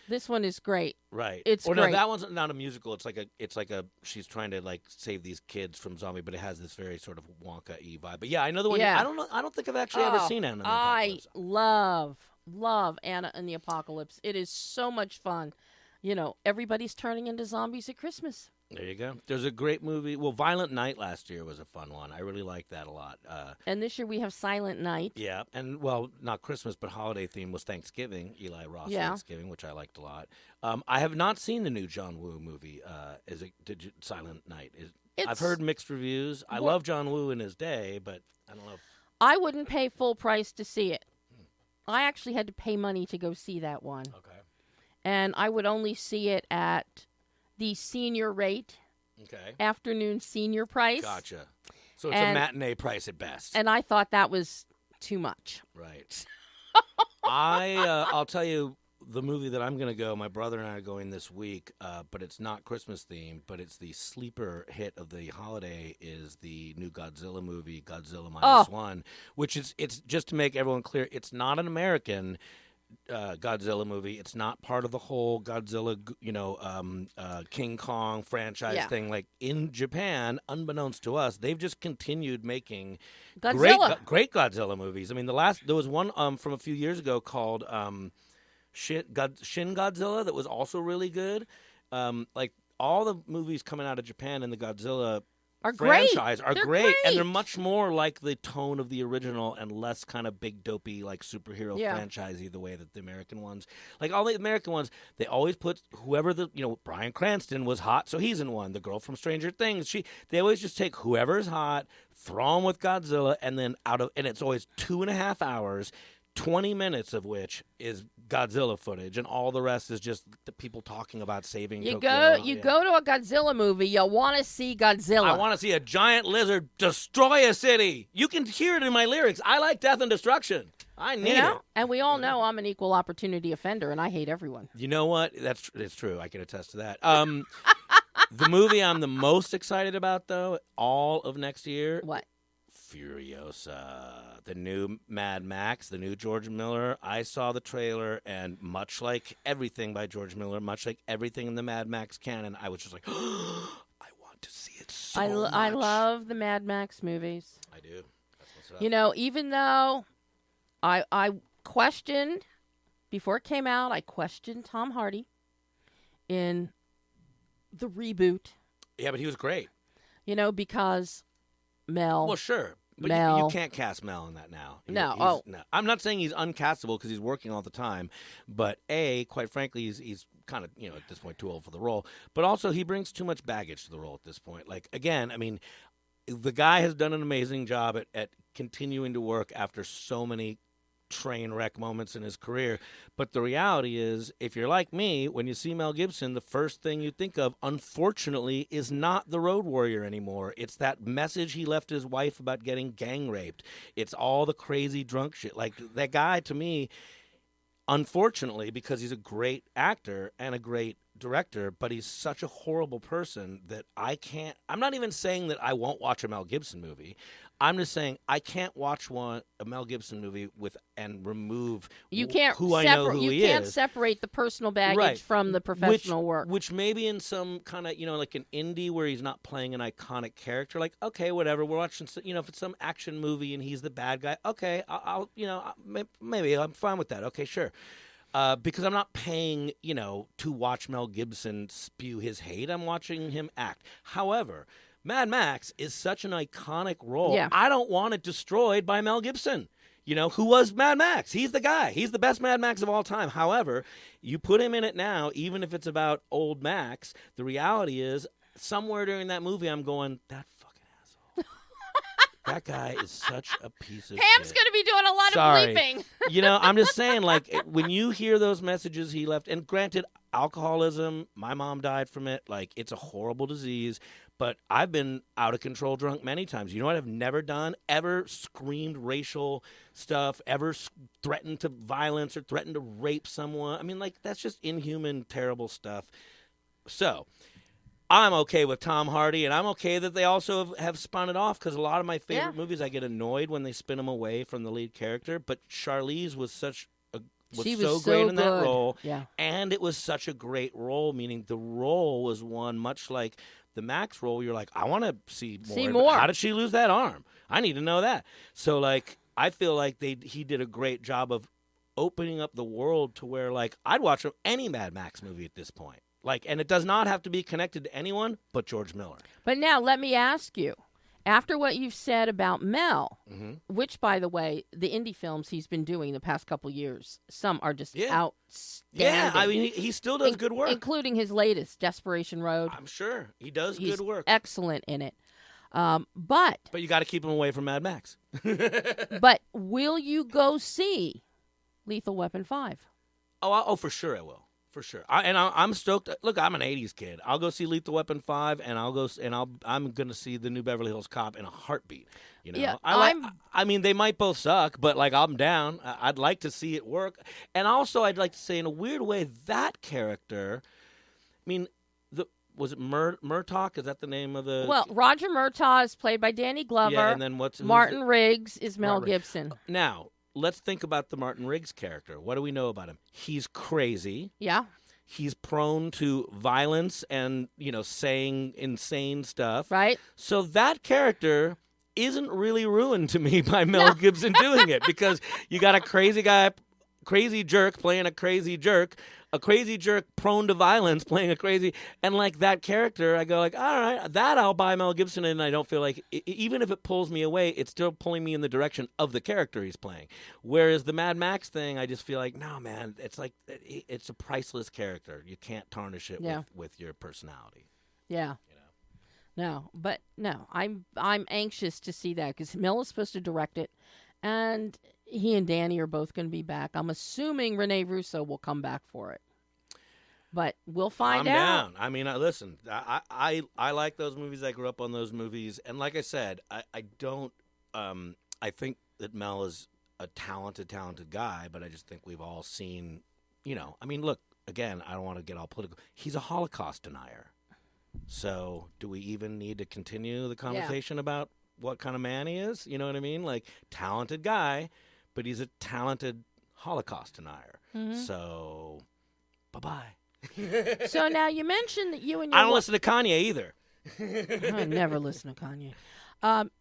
This one is great. Right. It's great. No, that one's not a musical. It's like a she's trying to like save these kids from zombie, but it has this very sort of Wonka-y vibe. But yeah, I know the one. Yeah. I don't know. I don't think I've actually ever seen Anna and the Apocalypse. I love Anna and the Apocalypse. It is so much fun. Everybody's turning into zombies at Christmas. There you go. There's a great movie. Well, Violent Night last year was a fun one. I really liked that a lot. And this year we have Silent Night. Yeah, and well, not Christmas, but holiday theme was Thanksgiving, Eli Roth Thanksgiving, which I liked a lot. I have not seen the new John Woo movie. Silent Night? I've heard mixed reviews. I love John Woo in his day, but I don't know. I wouldn't pay full price to see it. I actually had to pay money to go see that one. Okay. And I would only see it at the senior rate. Okay. Afternoon senior price. Gotcha. So it's a matinee price at best. And I thought that was too much. Right. I'll tell you the movie that I'm going to go. My brother and I are going this week, but it's not Christmas themed. But it's the sleeper hit of the holiday. Is the new Godzilla movie, Godzilla -1, which it's just to make everyone clear, it's not an American Godzilla movie. It's not part of the whole Godzilla, King Kong franchise thing. Like in Japan, unbeknownst to us, they've just continued making great Godzilla movies. I mean, there was one from a few years ago called Shin Godzilla that was also really good. Like all the movies coming out of Japan in the Godzilla franchise are great, and they're much more like the tone of the original and less kind of big dopey like superhero franchisey the way that the American ones, like all the American ones, they always put whoever Bryan Cranston was hot, so he's in one. The girl from Stranger Things, they always just take whoever's hot, throw them with Godzilla, and then and it's always 2.5 hours. 20 minutes of which is Godzilla footage, and all the rest is just the people talking about saving Tokyo. You go to a Godzilla movie, you want to see Godzilla. I want to see a giant lizard destroy a city. You can hear it in my lyrics. I like death and destruction. I need it. And we all know I'm an equal opportunity offender, and I hate everyone. You know what? It's true. I can attest to that. The movie I'm the most excited about, though, all of next year. What? Furiosa, the new Mad Max, the new George Miller. I saw the trailer, and much like everything by George Miller, much like everything in the Mad Max canon, I was just like, I want to see it so much. I love the Mad Max movies. I do. That's what's up. Even though I questioned, before it came out, I questioned Tom Hardy in the reboot. Yeah, but he was great. Because Mel. Well, sure. But you can't cast Mel in that now. No. I'm not saying he's uncastable because he's working all the time. But quite frankly, he's kind of, at this point too old for the role. But also he brings too much baggage to the role at this point. Like, again, I mean, the guy has done an amazing job at continuing to work after so many train wreck moments in his career. But the reality is, if you're like me, when you see Mel Gibson, the first thing you think of, unfortunately, is not the road warrior anymore. It's that message he left his wife about getting gang raped. It's all the crazy drunk shit. Like, that guy, to me, unfortunately, because he's a great actor and a great director, but he's such a horrible person that I'm not even saying that I won't watch a Mel Gibson movie. I'm just saying I can't watch a Mel Gibson movie and remove who I know who he is. You can't separate the personal baggage from the professional work. Which maybe in some kind of, like an indie where he's not playing an iconic character, like, okay, whatever, we're watching, if it's some action movie and he's the bad guy, okay, I'll maybe I'm fine with that. Okay, sure. Because I'm not paying, to watch Mel Gibson spew his hate. I'm watching him act. However, Mad Max is such an iconic role. Yeah. I don't want it destroyed by Mel Gibson, who was Mad Max. He's the guy. He's the best Mad Max of all time. However, you put him in it now, even if it's about old Max, the reality is somewhere during that movie I'm going, that fucking asshole. That guy is such a piece of Pam's shit. Going to be doing a lot of bleeping. I'm just saying, like, when you hear those messages he left, and granted, alcoholism, my mom died from it. Like, it's a horrible disease. But I've been out of control drunk many times. You know what I've never done? Ever screamed racial stuff, ever threatened to violence or threatened to rape someone. I mean, like, that's just inhuman, terrible stuff. So I'm okay with Tom Hardy, and I'm okay that they also have spun it off, because a lot of my favorite movies, I get annoyed when they spin them away from the lead character. But Charlize was so great in that role, and it was such a great role, meaning the role was one much like the Max role. You're like, I want to see more. How did she lose that arm? I need to know that. So, like, I feel like he did a great job of opening up the world to where, like, I'd watch any Mad Max movie at this point. Like, and it does not have to be connected to anyone but George Miller. But now let me ask you, after what you've said about Mel, which, by the way, the indie films he's been doing the past couple years, some are just outstanding. Yeah, I mean, he still does good work. Including his latest, Desperation Road. I'm sure. He does good work. Excellent in it. But you got to keep him away from Mad Max. But will you go see Lethal Weapon 5? Oh, for sure I will. For sure, I'm stoked. Look, I'm an '80s kid. I'll go see Lethal Weapon 5, and I'm gonna see the new Beverly Hills Cop in a heartbeat. Yeah, I mean, they might both suck, but like, I'm down. I'd like to see it work, and also I'd like to say, in a weird way, that character. I mean, was it Murtaugh? Is that the name of the? Well, Roger Murtaugh is played by Danny Glover. Yeah, and then Martin Riggs is Mel Gibson. Now, let's think about the Martin Riggs character. What do we know about him? He's crazy. Yeah. He's prone to violence and, saying insane stuff. Right. So that character isn't really ruined to me by Mel Gibson doing it, because you got a crazy guy, crazy jerk playing a crazy jerk prone to violence playing a crazy, and like that character, I go like, all right, that I'll buy Mel Gibson in, and I don't feel like, even if it pulls me away, it's still pulling me in the direction of the character he's playing. Whereas the Mad Max thing, I just feel like, no, man, it's like, it's a priceless character. You can't tarnish it with your personality. Yeah. No, I'm anxious to see that, because Mel is supposed to direct it, and he and Danny are both going to be back. I'm assuming Rene Russo will come back for it, but we'll find out. I'm down. I mean, listen, I like those movies. I grew up on those movies, and like I said, I don't. I think that Mel is a talented guy, but I just think we've all seen. I mean, look, again, I don't want to get all political. He's a Holocaust denier. So do we even need to continue the conversation about what kind of man he is? You know what I mean? Like, talented guy, but he's a talented Holocaust denier. Mm-hmm. So, bye-bye. So now you mentioned that you and your I don't listen to Kanye either. I never listen to Kanye.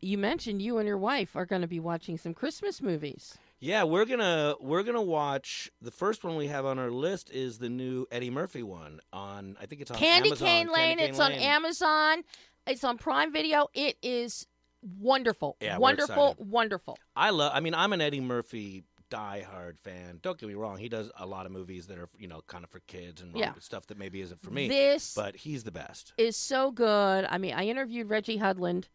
You mentioned you and your wife are going to be watching some Christmas movies. Yeah, we're gonna watch. The first one we have on our list is the new Eddie Murphy one on. I think it's on Candy Amazon. Cane Lane. It's on Amazon. It's on Prime Video. It is wonderful. Yeah, wonderful. I mean, I'm an Eddie Murphy diehard fan. Don't get me wrong; he does a lot of movies that are kind of for kids and stuff that maybe isn't for me. But he's the best. Is so good. I mean, I interviewed Reggie Hudland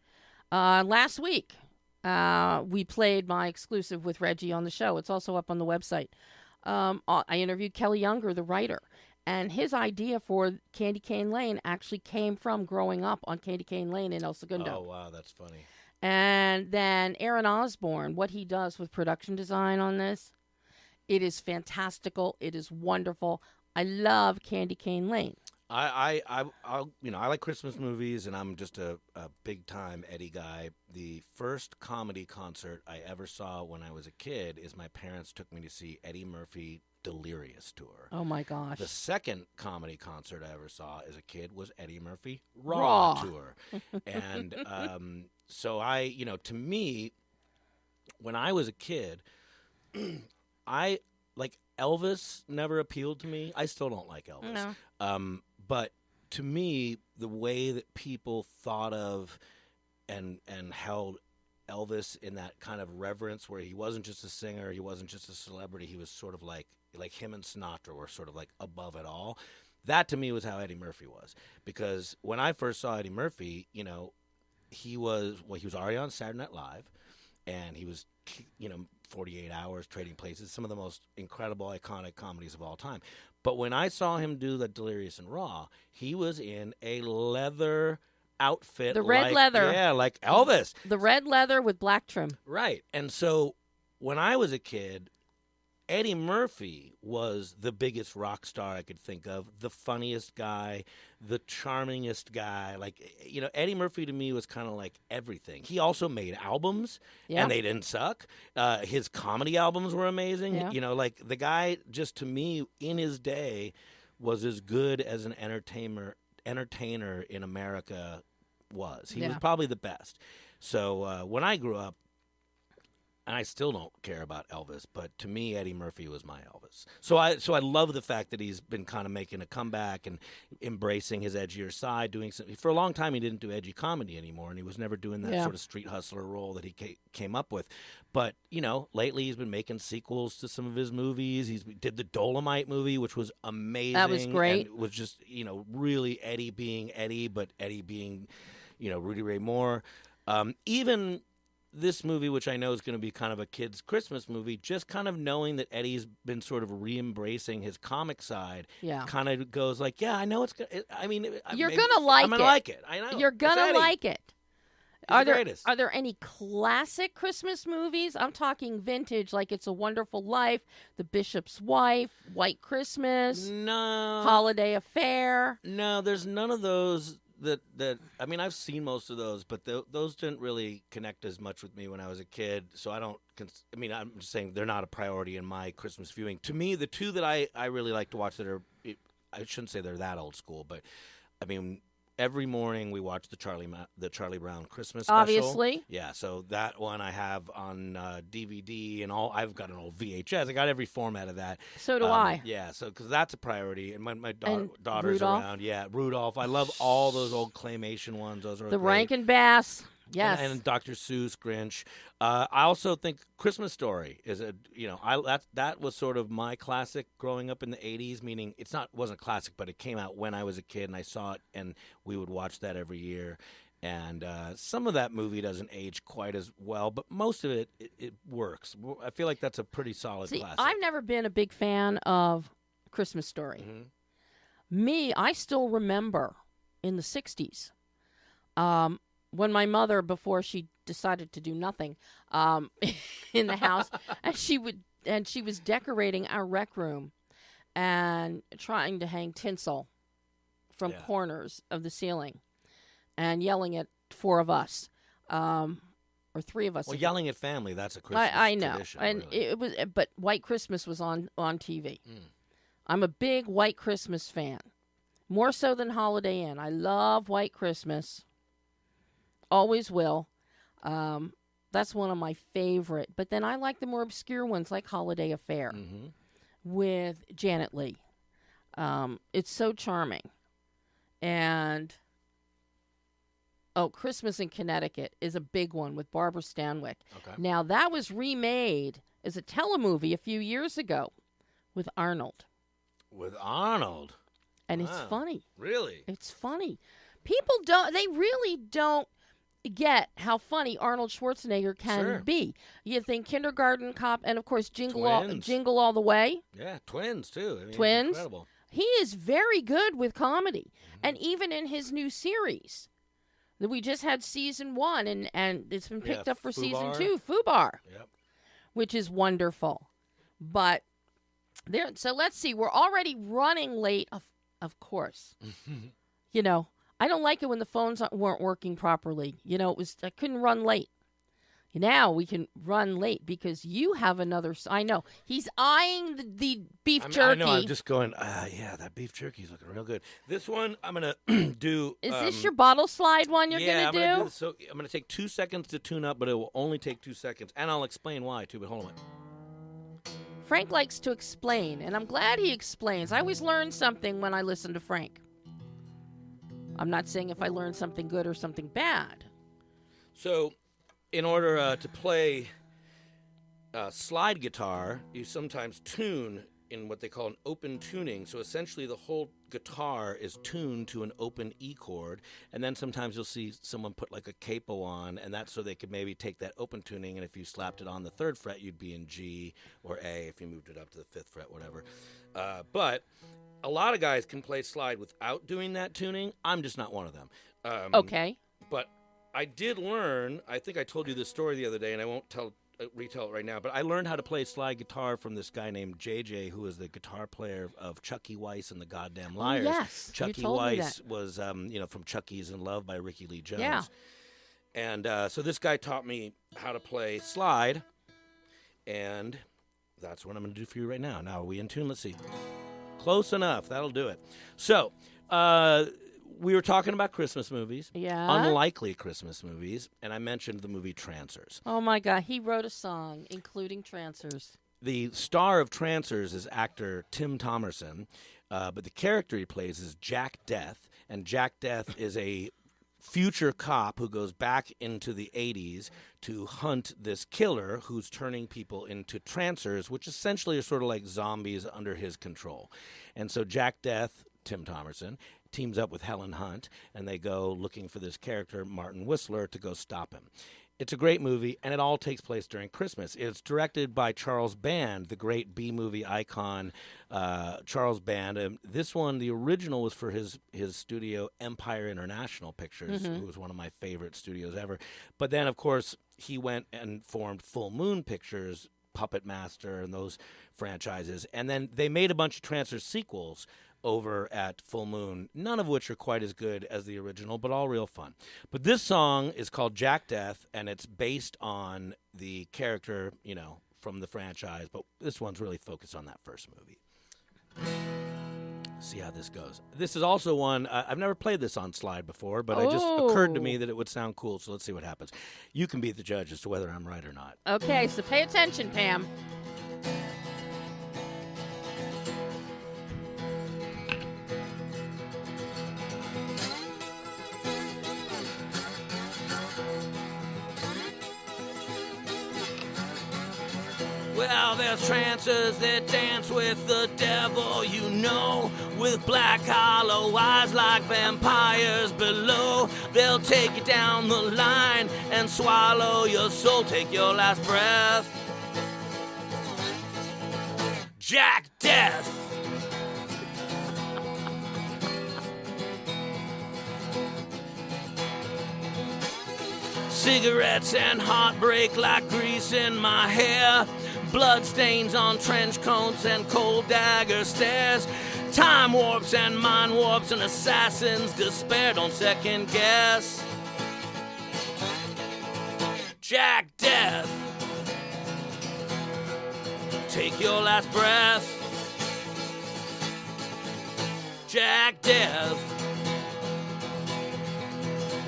last week. We played my exclusive with Reggie on the show. It's also up on the website. I interviewed Kelly Younger, the writer, and his idea for Candy Cane Lane actually came from growing up on Candy Cane Lane in El Segundo. Oh, wow, that's funny. And then Aaron Osborne, what he does with production design on this, it is fantastical. It is wonderful. I love Candy Cane Lane. I like Christmas movies, and I'm just a big time Eddie guy. The first comedy concert I ever saw when I was a kid is my parents took me to see Eddie Murphy Delirious Tour. Oh my gosh. The second comedy concert I ever saw as a kid was Eddie Murphy Raw. Tour. And so to me, when I was a kid, Elvis never appealed to me. I still don't like Elvis. No. But to me, the way that people thought of and held Elvis in that kind of reverence, where he wasn't just a singer, he wasn't just a celebrity, he was sort of like him and Sinatra were sort of like above it all. That to me was how Eddie Murphy was. Because when I first saw Eddie Murphy, he was already on Saturday Night Live, and he was 48 Hours, Trading Places, some of the most incredible, iconic comedies of all time. But when I saw him do the Delirious and Raw, he was in a leather outfit. The red leather. Yeah, like Elvis. The red leather with black trim. Right. And so when I was a kid, Eddie Murphy was the biggest rock star I could think of, the funniest guy, the charmingest guy. Eddie Murphy to me was kind of like everything. He also made albums, and they didn't suck. His comedy albums were amazing. Yeah. The guy, just to me, in his day, was as good as an entertainer in America was. He was probably the best. So when I grew up, and I still don't care about Elvis, but to me, Eddie Murphy was my Elvis. So I love the fact that he's been kind of making a comeback and embracing his edgier side, doing something. For a long time, he didn't do edgy comedy anymore, and he was never doing that sort of street hustler role that he came up with. But, lately he's been making sequels to some of his movies. He did the Dolomite movie, which was amazing. That was great. And it was just, really Eddie being Eddie, but Eddie being, Rudy Ray Moore. Even this movie, which I know is going to be kind of a kid's Christmas movie, just kind of knowing that Eddie's been sort of re-embracing his comic side, kind of goes like, I know it's going to, you're going to like it. I'm going to like it. I know. You're going to like it. Are there any classic Christmas movies? I'm talking vintage, like It's a Wonderful Life, The Bishop's Wife, White Christmas, no, Holiday Affair. No, there's none of those that I mean, I've seen most of those, but those didn't really connect as much with me when I was a kid. So I don't. I mean, I'm just saying they're not a priority in my Christmas viewing. To me, the two that I really like to watch that are, I shouldn't say they're that old school, but I mean, every morning we watch the Charlie Brown Christmas special. Obviously. Yeah, so that one I have on DVD and all. I've got an old VHS. I got every format of that. So do I. Yeah, so because that's a priority. And my daughter's Rudolph. around. Yeah, Rudolph. I love all those old claymation ones. Those are the great. Rankin Bass. Yes. And Dr. Seuss, Grinch. I also think Christmas Story is that was sort of my classic growing up in the 80s, meaning wasn't classic, but it came out when I was a kid and I saw it and we would watch that every year. And some of that movie doesn't age quite as well, but most of it works. I feel like that's a pretty solid classic. I've never been a big fan of Christmas Story. Mm-hmm. I still remember in the 60s, when my mother, before she decided to do nothing in the house, and she was decorating our rec room and trying to hang tinsel from corners of the ceiling and yelling at four of us, or three of us. Well, yelling at family, that's a Christmas I know. tradition. And really. But White Christmas was on TV. I'm a big White Christmas fan, more so than Holiday Inn. I love White Christmas. Always will. That's one of my favorite. But then I like the more obscure ones like Holiday Affair with Janet Leigh. It's so charming. And, Christmas in Connecticut is a big one with Barbara Stanwyck. Okay. Now, that was remade as a telemovie a few years ago with Arnold. With Arnold? And it's funny. Really? It's funny. People they really don't get how funny Arnold Schwarzenegger can be. You think Kindergarten Cop and, of course, Jingle All the Way. Yeah, Twins, too. I mean, Twins. Incredible. He is very good with comedy. And even in his new series, that we just had season 1, and it's been picked up for season 2, Fubar, which is wonderful. But so let's see. We're already running late, of course. I don't like it when the phones weren't working properly. I couldn't run late. Now we can run late because you have another. I know. He's eyeing the beef jerky. I know. I'm just going, that beef jerky's looking real good. This one I'm going to do. Is this your bottle slide one you're going to do? So I'm going to take 2 seconds to tune up, but it will only take 2 seconds. And I'll explain why, too, but hold on. Frank likes to explain, and I'm glad he explains. I always learn something when I listen to Frank. I'm not saying if I learn something good or something bad. So, in order to play slide guitar, you sometimes tune in what they call an open tuning. So essentially the whole guitar is tuned to an open E chord, and then sometimes you'll see someone put like a capo on, and that's so they could maybe take that open tuning, and if you slapped it on the 3rd fret, you'd be in G or A. If you moved it up to the 5th fret, whatever. But a lot of guys can play slide without doing that tuning. I'm just not one of them. Okay. But I did learn, I think I told you this story the other day, and I won't retell it right now, but I learned how to play slide guitar from this guy named JJ, who is the guitar player of Chucky Weiss and the Goddamn Liars. Yes, Chucky Weiss was, from Chucky's in Love by Ricky Lee Jones. Yeah. And so this guy taught me how to play slide, and that's what I'm going to do for you right now. Now, are we in tune? Let's see. Close enough. That'll do it. So, we were talking about Christmas movies. Yeah. Unlikely Christmas movies. And I mentioned the movie Trancers. Oh, my God. He wrote a song, including Trancers. The star of Trancers is actor Tim Thomerson. But the character he plays is Jack Death. And Jack Death is a future cop who goes back into the 80s to hunt this killer who's turning people into trancers, which essentially are sort of like zombies under his control. And so Jack Death, Tim Thomerson, teams up with Helen Hunt, and they go looking for this character, Martin Whistler, to go stop him. It's a great movie, and it all takes place during Christmas. It's directed by Charles Band, the great B-movie icon, Charles Band. This one, the original, was for his studio, Empire International Pictures, who was one of my favorite studios ever. But then, of course, he went and formed Full Moon Pictures, Puppet Master, and those franchises. And then they made a bunch of Trancers sequels, over at Full Moon, none of which are quite as good as the original, but all real fun. But this song is called Jack Death, and it's based on the character, from the franchise, but this one's really focused on that first movie. See how this goes. This is also one, I've never played this on Slide before, but it just occurred to me that it would sound cool, so let's see what happens. You can be the judge as to whether I'm right or not. Okay, so pay attention, Pam. Well, there's trancers that dance with the devil, with black hollow eyes like vampires below. They'll take you down the line and swallow your soul, take your last breath. Jack Death. Cigarettes and heartbreak like grease in my hair. Bloodstains on trench coats and cold dagger stares. Time warps and mind warps and assassins' despair. Don't second guess. Jack Death. Take your last breath. Jack Death.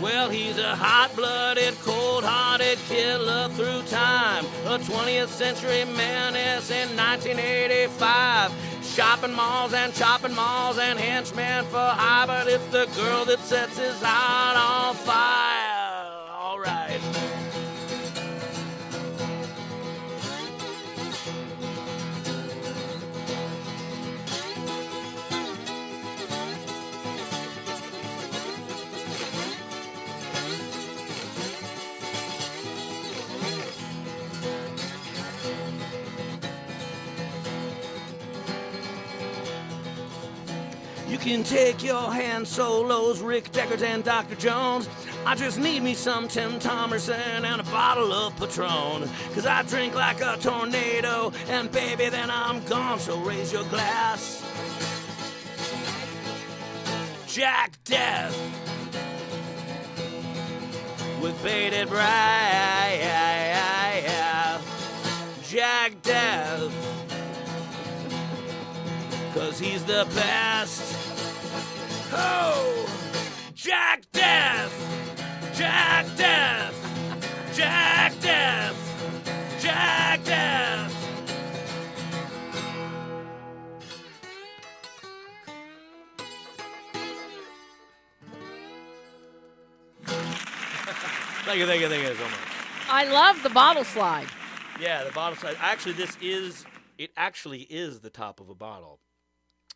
Well, he's a hot-blooded, cold-hearted killer through time. A 20th century menace in 1985. Shopping malls and chopping malls and henchmen for hire, but it's the girl that sets his heart on fire. All right. You can take your Han Solos, Rick Deckard, and Dr. Jones. I just need me some Tim Thomerson and a bottle of Patron. 'Cause I drink like a tornado, and baby, then I'm gone, so raise your glass. Jack Death. With bated breath. Jack Death. 'Cause he's the best. Oh! Jack Death! Jack Death! Jack Death! Jack Death! Thank you so much. I love the bottle slide. Yeah, the bottle slide. Actually, it actually is the top of a bottle.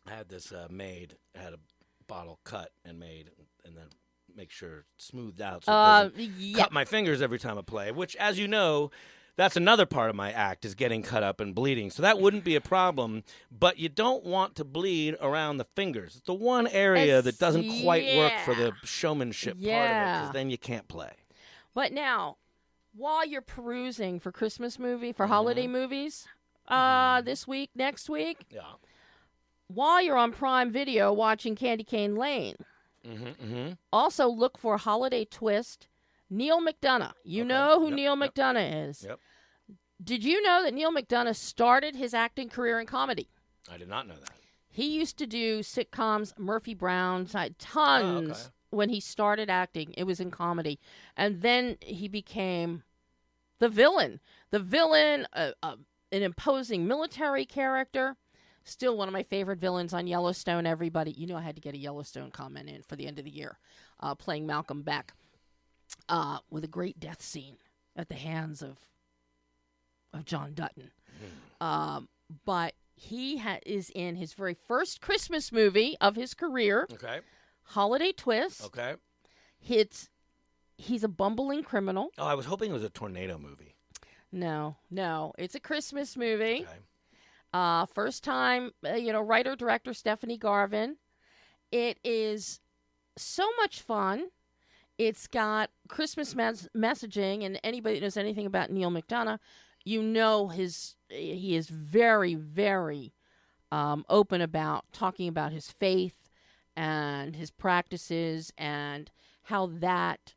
I had this made. I had a bottle cut and made, and then make sure it's smoothed out so it doesn't cut my fingers every time I play, which, as you know, that's another part of my act is getting cut up and bleeding. So that wouldn't be a problem, but you don't want to bleed around the fingers. It's the one area that doesn't quite work for the showmanship part of it, because then you can't play. But now, while you're perusing for Christmas holiday movies, this week, next week, while you're on Prime Video watching Candy Cane Lane, also look for Holiday Twist, Neil McDonough. You know who Neil McDonough is. Yep. Did you know that Neil McDonough started his acting career in comedy? I did not know that. He used to do sitcoms, Murphy Brown, tons. When he started acting, it was in comedy. And then he became the villain. An imposing military character. Still one of my favorite villains on Yellowstone, everybody. You know I had to get a Yellowstone comment in for the end of the year. Playing Malcolm Beck. With a great death scene at the hands of John Dutton. But he is in his very first Christmas movie of his career. Okay. Holiday Twist. Okay. He's a bumbling criminal. Oh, I was hoping it was a tornado movie. No. It's a Christmas movie. Okay. First time, writer-director Stephanie Garvin. It is so much fun. It's got Christmas messaging, and anybody that knows anything about Neil McDonough, he is very, very open about talking about his faith and his practices and how that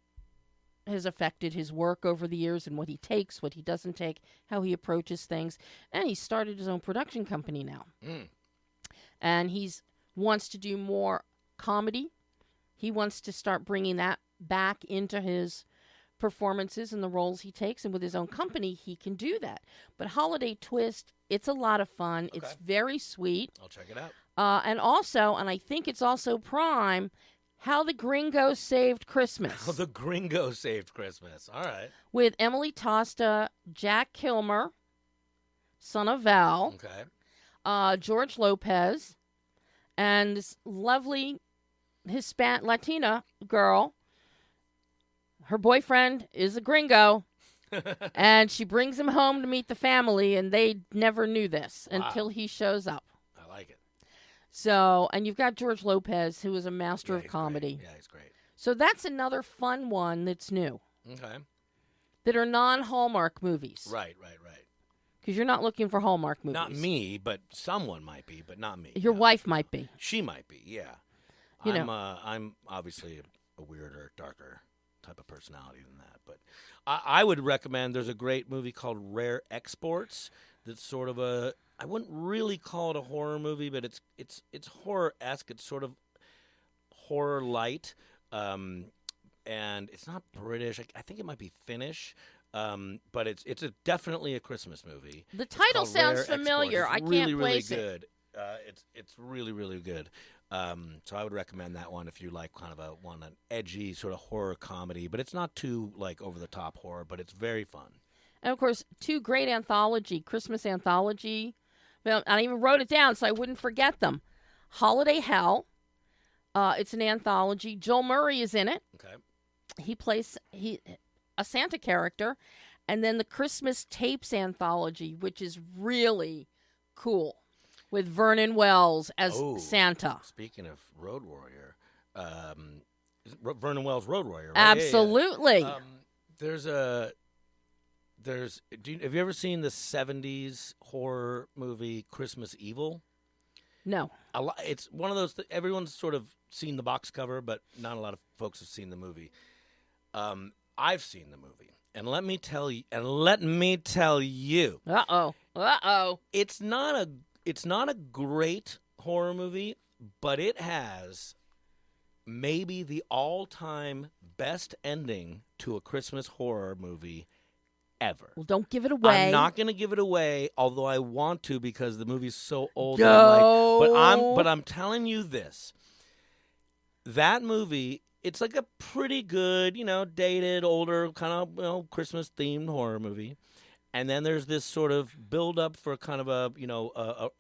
has affected his work over the years and what he takes, what he doesn't take, how he approaches things. And he started his own production company now. And he's wants to do more comedy. He wants to start bringing that back into his performances and the roles he takes. And with his own company, he can do that. But Holiday Twist, it's a lot of fun. Okay. It's very sweet. I'll check it out. And also, and I think it's also Prime, How the Gringo Saved Christmas. How the Gringo Saved Christmas. All right. With Emily Tosta, Jack Kilmer, son of Val. Okay. George Lopez, and this lovely Latina girl. Her boyfriend is a gringo, and she brings him home to meet the family, and they never knew this until he shows up. I like it. So, and you've got George Lopez, who is a master of comedy. Great. Yeah, he's great. So that's another fun one that's new. Okay. That are non-Hallmark movies. Right. Because you're not looking for Hallmark movies. Not me, but someone might be, but not me. Your wife might be. She might be, yeah. I'm obviously a weirder, darker type of personality than that. But I would recommend, there's a great movie called Rare Exports that's sort of I wouldn't really call it a horror movie, but it's horror-esque. It's sort of horror light. And it's not British. I think it might be Finnish. But it's definitely a Christmas movie. The title sounds familiar. I can't place it. It's really, really good. So I would recommend that one if you like kind of an edgy sort of horror comedy, but it's not too like over the top horror, but it's very fun. And of course, two great Christmas anthology. Well, I even wrote it down so I wouldn't forget them. Holiday Hell. It's an anthology. Joel Murray is in it. Okay. He plays a Santa character, and then the Christmas Tapes anthology, which is really cool, with Vernon Wells as Santa. Speaking of Road Warrior, Vernon Wells Road Warrior, right? Absolutely. Yeah. Have you ever seen the 70s horror movie Christmas Evil? No. It's one of those everyone's sort of seen the box cover, but not a lot of folks have seen the movie. I've seen the movie, and let me tell you. It's not a great horror movie, but it has maybe the all-time best ending to a Christmas horror movie ever. Well, don't give it away. I'm not going to give it away, although I want to because the movie's so old. No. But I'm telling you this. That movie, it's like a pretty good, dated, older, kind of, Christmas-themed horror movie. And then there's this sort of build-up for kind of a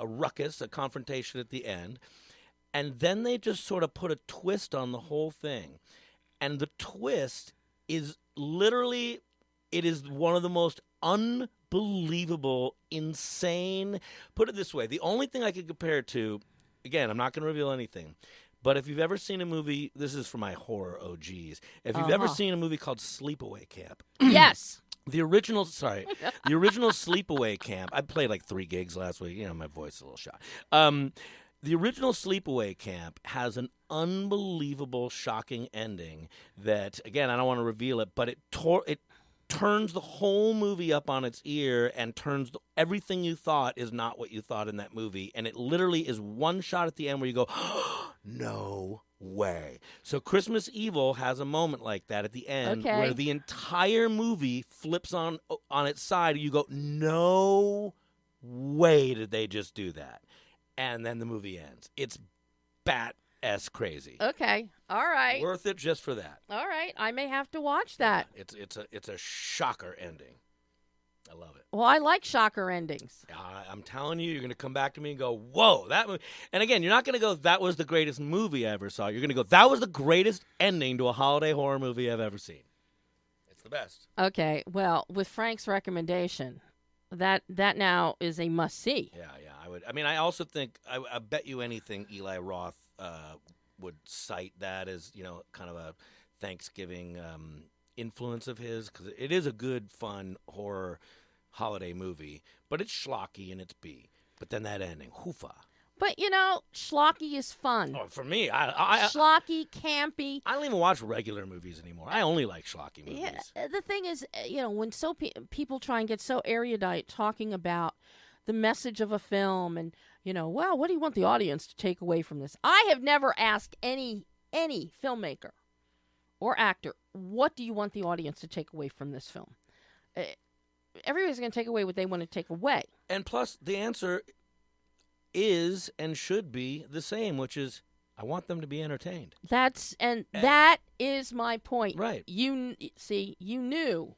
ruckus, a confrontation at the end. And then they just sort of put a twist on the whole thing. And the twist is literally, it is one of the most unbelievable, insane. Put it this way, the only thing I could compare it to, again, I'm not going to reveal anything, but if you've ever seen a movie, this is for my horror OGs. If you've ever seen a movie called Sleepaway Camp. Yes. The original Sleepaway Camp. I played like 3 gigs last week. My voice is a little shot. The original Sleepaway Camp has an unbelievable, shocking ending that, again, I don't want to reveal it, but it turns the whole movie up on its ear and turns everything you thought is not what you thought in that movie. And it literally is one shot at the end where you go, no way. So Christmas Evil has a moment like that at the end where the entire movie flips on its side. And you go, no way did they just do that. And then the movie ends. It's bat-ass crazy. Okay. All right. Worth it just for that. All right. I may have to watch that. Yeah, it's a shocker ending. I love it. Well, I like shocker endings. I'm telling you, you're going to come back to me and go, whoa, that movie. And again, you're not going to go, that was the greatest movie I ever saw. You're going to go, that was the greatest ending to a holiday horror movie I've ever seen. It's the best. Okay. Well, with Frank's recommendation, that now is a must-see. Yeah. I also think, I bet you anything Eli Roth would cite that as, kind of a Thanksgiving influence of his, because it is a good, fun horror holiday movie, but it's schlocky and it's B. But then that ending, hoofa. But, schlocky is fun. Oh, for me, schlocky, campy. I don't even watch regular movies anymore. I only like schlocky movies. Yeah, the thing is, when people try and get so erudite talking about the message of a film and, well, what do you want the audience to take away from this? I have never asked any filmmaker or actor, what do you want the audience to take away from this film? Everybody's going to take away what they want to take away. And plus, the answer is and should be the same, which is I want them to be entertained. That is my point. Right. You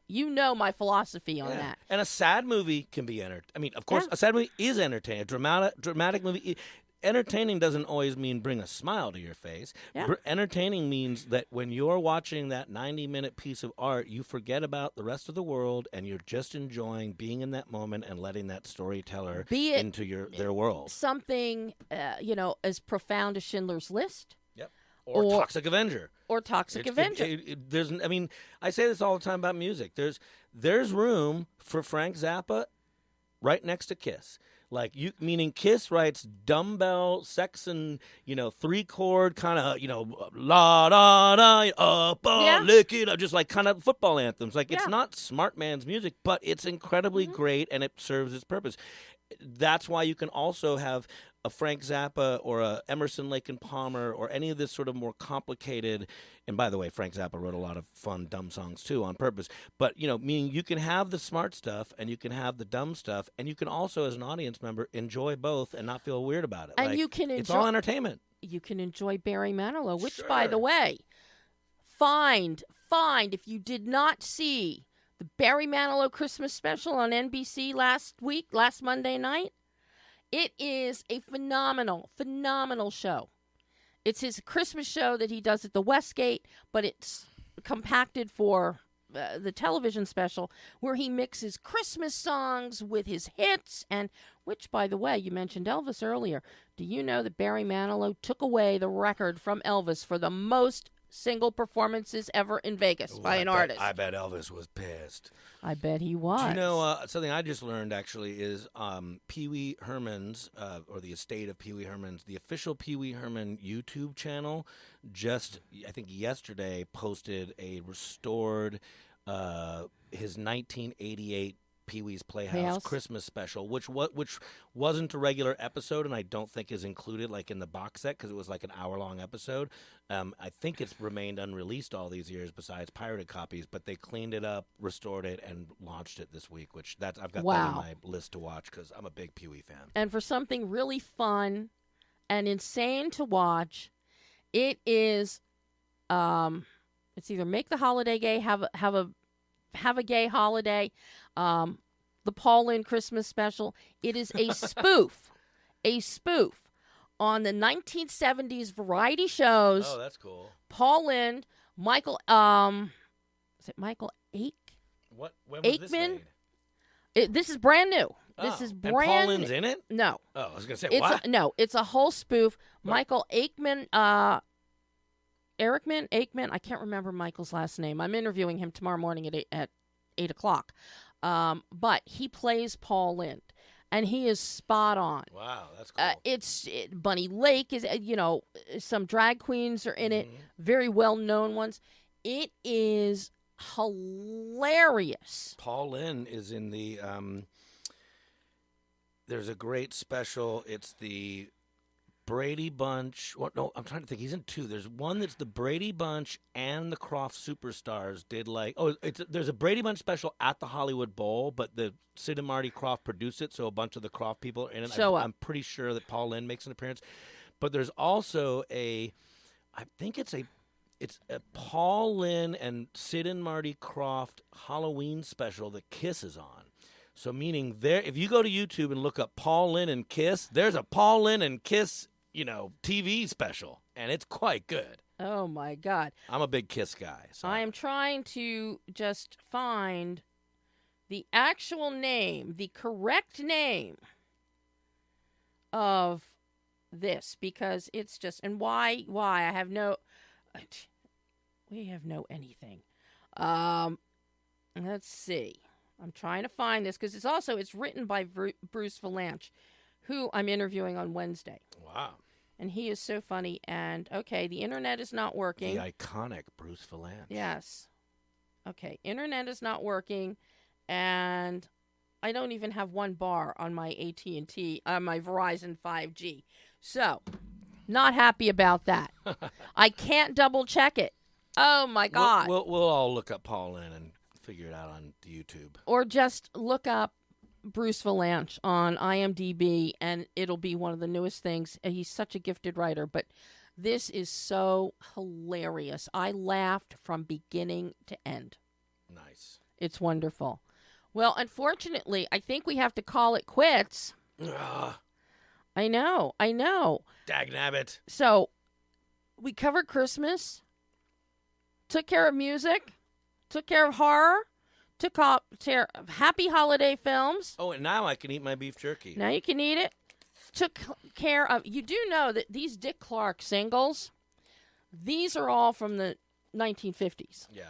know my philosophy on that. And a sad movie can be I mean, of course, a sad movie is entertaining. A dramatic movie. Entertaining doesn't always mean bring a smile to your face. Yeah. Entertaining means that when you're watching that 90-minute piece of art, you forget about the rest of the world and you're just enjoying being in that moment and letting that storyteller into their world. Something, as profound as Schindler's List. Yep. Or Toxic Avenger. I say this all the time about music. There's room for Frank Zappa right next to Kiss. Meaning Kiss writes dumbbell, sex and, 3-chord kind of, la da da, up, lick it, just like kind of football anthems. It's not smart man's music, but it's incredibly great and it serves its purpose. That's why you can also have a Frank Zappa or a Emerson, Lake and Palmer or any of this sort of more complicated. And by the way, Frank Zappa wrote a lot of fun, dumb songs too on purpose. But, meaning you can have the smart stuff and you can have the dumb stuff. And you can also, as an audience member, enjoy both and not feel weird about it. And you can it's all entertainment. You can enjoy Barry Manilow, which, by the way, find if you did not see the Barry Manilow Christmas special on NBC last Monday night. It is a phenomenal show. It's his Christmas show that he does at the Westgate, but it's compacted for the television special where he mixes Christmas songs with his hits, and which, by the way, you mentioned Elvis earlier. Do you know that Barry Manilow took away the record from Elvis for the most single performances ever in Vegas by an artist? I bet Elvis was pissed. I bet he was. Do you know something I just learned actually is Pee Wee Herman's or the estate of Pee Wee Herman's, the official Pee Wee Herman YouTube channel just I think yesterday posted a restored his 1988 Pee-wee's Playhouse Christmas special, which wasn't a regular episode, and I don't think is included in the box set because it was an hour-long episode. I think it's remained unreleased all these years besides pirated copies, but they cleaned it up, restored it, and launched it this week, which I've got that on my list to watch because I'm a big Pee-wee fan. And for something really fun and insane to watch, it is it's either make the holiday gay, have a gay holiday, the Paul Lynde Christmas special. It is a spoof on the 1970s variety shows. Oh, that's cool. Paul Lynde, Michael, is it Michael When was this made? This is brand new. This is brand new. And Paul Lynde's in it? No. Oh, I was going to say, what? It's a whole spoof. What? Michael Aikman, Aikman, I can't remember Michael's last name. I'm interviewing him tomorrow morning at 8 o'clock. But he plays Paul Lynde, and he is spot on. Wow, that's cool. Bunny Lake is, some drag queens are in it, very well-known ones. It is hilarious. Paul Lynde is in the, there's a great special. It's the Brady Bunch. I'm trying to think. He's in two. There's one that's the Brady Bunch and the Croft Superstars did there's a Brady Bunch special at the Hollywood Bowl, but the Sid and Marty Krofft produced it, so a bunch of the Krofft people are in it. I'm pretty sure that Paul Lynde makes an appearance. But there's also I think it's a Paul Lynde and Sid and Marty Krofft Halloween special that Kiss is on. So meaning if you go to YouTube and look up Paul Lynde and Kiss, there's a Paul Lynde and Kiss TV special, and it's quite good. Oh, my God. I'm a big Kiss guy. So. I am trying to just find the actual name, the correct name of this, because it's just, and why we have no anything. Let's see. I'm trying to find this, because it's written by Bruce Valanche, who I'm interviewing on Wednesday. Wow. And he is so funny. And, okay, the internet is not working. The iconic Bruce Valanche. Yes. Okay, internet is not working, and I don't even have one bar on my AT&T, my Verizon 5G. So, not happy about that. I can't double check it. Oh, my God. We'll all look up Paul Lynde and figure it out on YouTube. Or just look up Bruce Valanche on IMDb, and it'll be one of the newest things. He's such a gifted writer, but this is so hilarious. I laughed from beginning to end. Nice. It's wonderful. Well, unfortunately, I think we have to call it quits. Ugh. I know. Dagnabbit. So, we covered Christmas, took care of music, took care of horror, took care of happy holiday films. Oh, and now I can eat my beef jerky. Now you can eat it. Took care of... You do know that these Dick Clark singles, these are all from the 1950s. Yeah.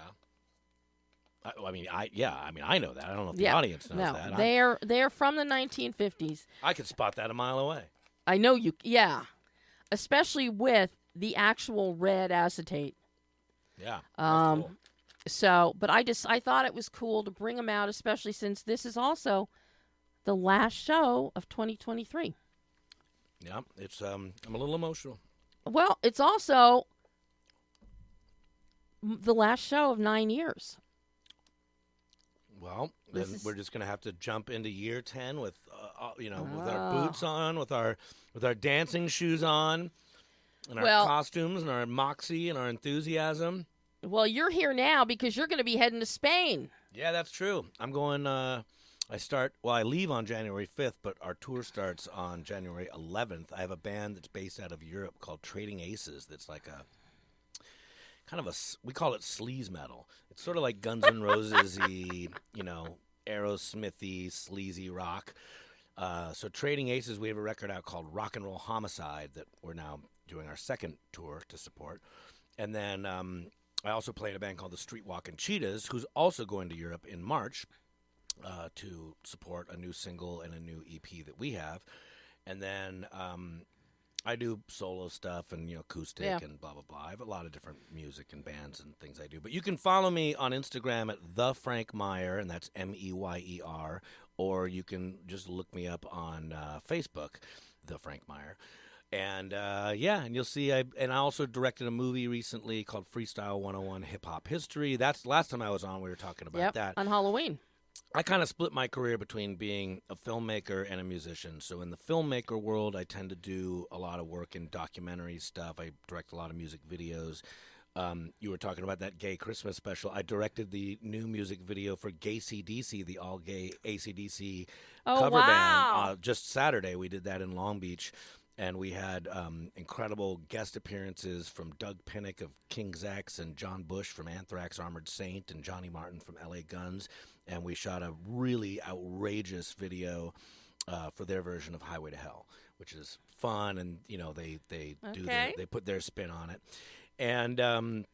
I know that. I don't know if the audience knows that. They're from the 1950s. I could spot that a mile away. I know you... Yeah. Especially with the actual red acetate. Yeah. That's cool. So, but I thought it was cool to bring them out, especially since this is also the last show of 2023. Yeah, it's I'm a little emotional. Well, it's also the last show of 9 years. Well, then we're just gonna have to jump into year 10 with with our boots on, with our dancing shoes on, and our costumes and our moxie and our enthusiasm. Well, you're here now because you're going to be heading to Spain. Yeah, that's true. I'm going. I leave on January 5th, but our tour starts on January 11th. I have a band that's based out of Europe called Trading Aces. That's like a kind of we call it sleaze metal. It's sort of like Guns N' Roses-y, Aerosmithy, sleazy rock. So Trading Aces, we have a record out called Rock and Roll Homicide that we're now doing our second tour to support. And then I also play in a band called the Streetwalkin' Cheetahs, who's also going to Europe in March to support a new single and a new EP that we have. And then I do solo stuff and, acoustic and blah, blah, blah. I have a lot of different music and bands and things I do. But you can follow me on Instagram at The Frank Meyer, and that's Meyer, or you can just look me up on Facebook, The Frank Meyer. And, and you'll see, I also directed a movie recently called Freestyle 101 Hip Hop History. That's last time I was on, we were talking about that. On Halloween. I kind of split my career between being a filmmaker and a musician. So in the filmmaker world, I tend to do a lot of work in documentary stuff. I direct a lot of music videos. You were talking about that gay Christmas special. I directed the new music video for Gay CDC, the all-gay AC/DC cover band. Just Saturday, we did that in Long Beach. And we had incredible guest appearances from Doug Pinnick of King's X and John Bush from Anthrax, Armored Saint, and Johnny Martin from LA Guns. And we shot a really outrageous video for their version of Highway to Hell, which is fun. And, they put their spin on it. And,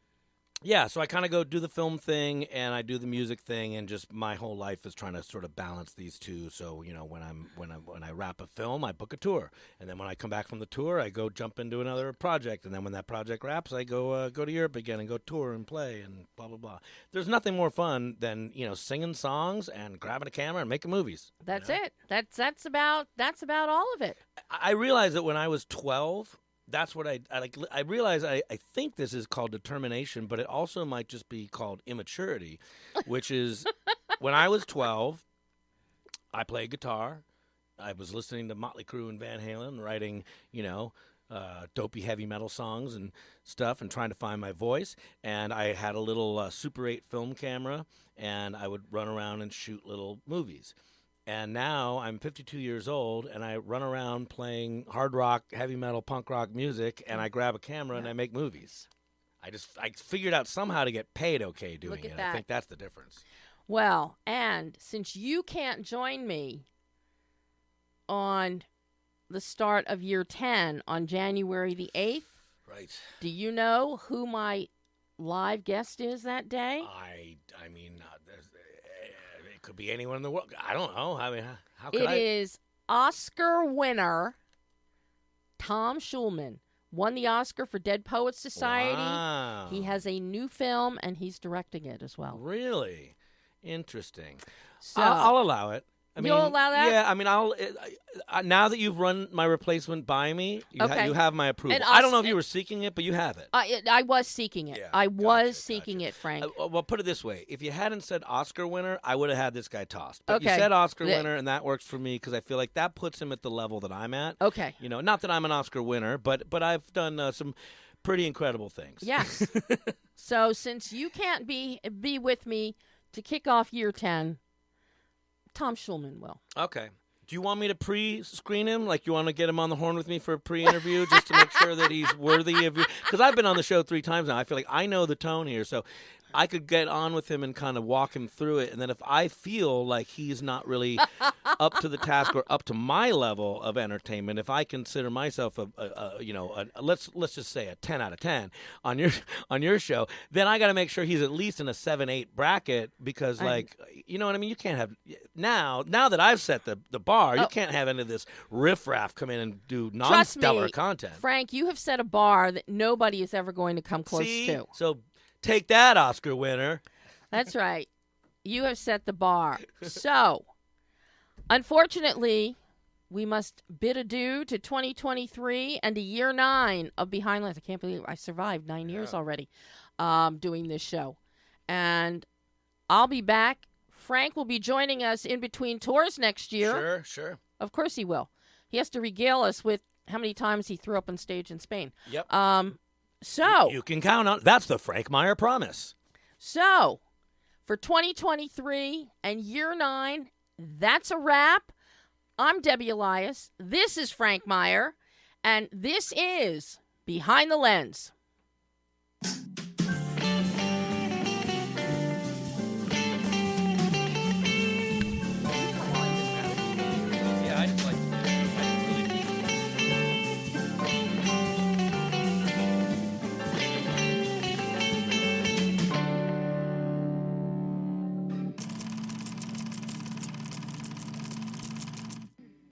so I kind of go do the film thing and I do the music thing, and just my whole life is trying to sort of balance these two. So, when I wrap a film, I book a tour. And then when I come back from the tour, I go jump into another project. And then when that project wraps, I go to Europe again and go tour and play and blah, blah, blah. There's nothing more fun than, singing songs and grabbing a camera and making movies. That's it. That's about all of it. I realized that when I was 12, that's what I realize. I think this is called determination, but it also might just be called immaturity, which is when I was 12, I played guitar. I was listening to Motley Crue and Van Halen, writing, dopey heavy metal songs and stuff, and trying to find my voice. And I had a little Super 8 film camera, and I would run around and shoot little movies. And now I'm 52 years old, and I run around playing hard rock, heavy metal, punk rock music, and I grab a camera and I make movies. I figured out somehow to get paid okay doing it. I think that's the difference. Well, and since you can't join me on the start of year 10 on January the 8th, right? Do you know who my live guest is that day? I mean, it could be anyone in the world. I don't know. I mean, how could I? It is Oscar winner, Tom Schulman, won the Oscar for Dead Poets Society. Wow. He has a new film, and he's directing it as well. Really? Interesting. So, I'll allow it. You'll allow that? Yeah, I mean, now that you've run my replacement by me, you have my approval. And I don't know if you were seeking it, but you have it. I was seeking it. Yeah, I was seeking it, Frank. Well, put it this way. If you hadn't said Oscar winner, I would have had this guy tossed. But Okay. you said Oscar winner, and that works for me because I feel like that puts him at the level that I'm at. Okay. You know, not that I'm an Oscar winner, but I've done some pretty incredible things. Yes. So since you can't be with me to kick off year 10, Tom Schulman will. Okay. Do you want me to pre-screen him? Like, you want to get him on the horn with me for a pre-interview just to make sure that he's worthy of you? Because I've been on the show 3 times now. I feel like I know the tone here, so I could get on with him and kind of walk him through it. And then if I feel like he's not really up to the task or up to my level of entertainment, if I consider myself let's just say a 10 out of 10 on your show, then I got to make sure he's at least in a 7-8 bracket because, you know what I mean? You can't have now that I've set the bar, you can't have any of this riffraff come in and do non-stellar content. Frank, you have set a bar that nobody is ever going to come close to. So take that, Oscar winner. That's right. You have set the bar. So, unfortunately, we must bid adieu to 2023 and to year 9 of Behind Lines. I can't believe I survived 9 years already doing this show. And I'll be back. Frank will be joining us in between tours next year. Sure. Of course he will. He has to regale us with how many times he threw up on stage in Spain. Yep. So you can count on that's the Frank Meyer promise. So for 2023 and year 9, that's a wrap. I'm Debbie Elias. This is Frank Meyer, and this is Behind the Lens.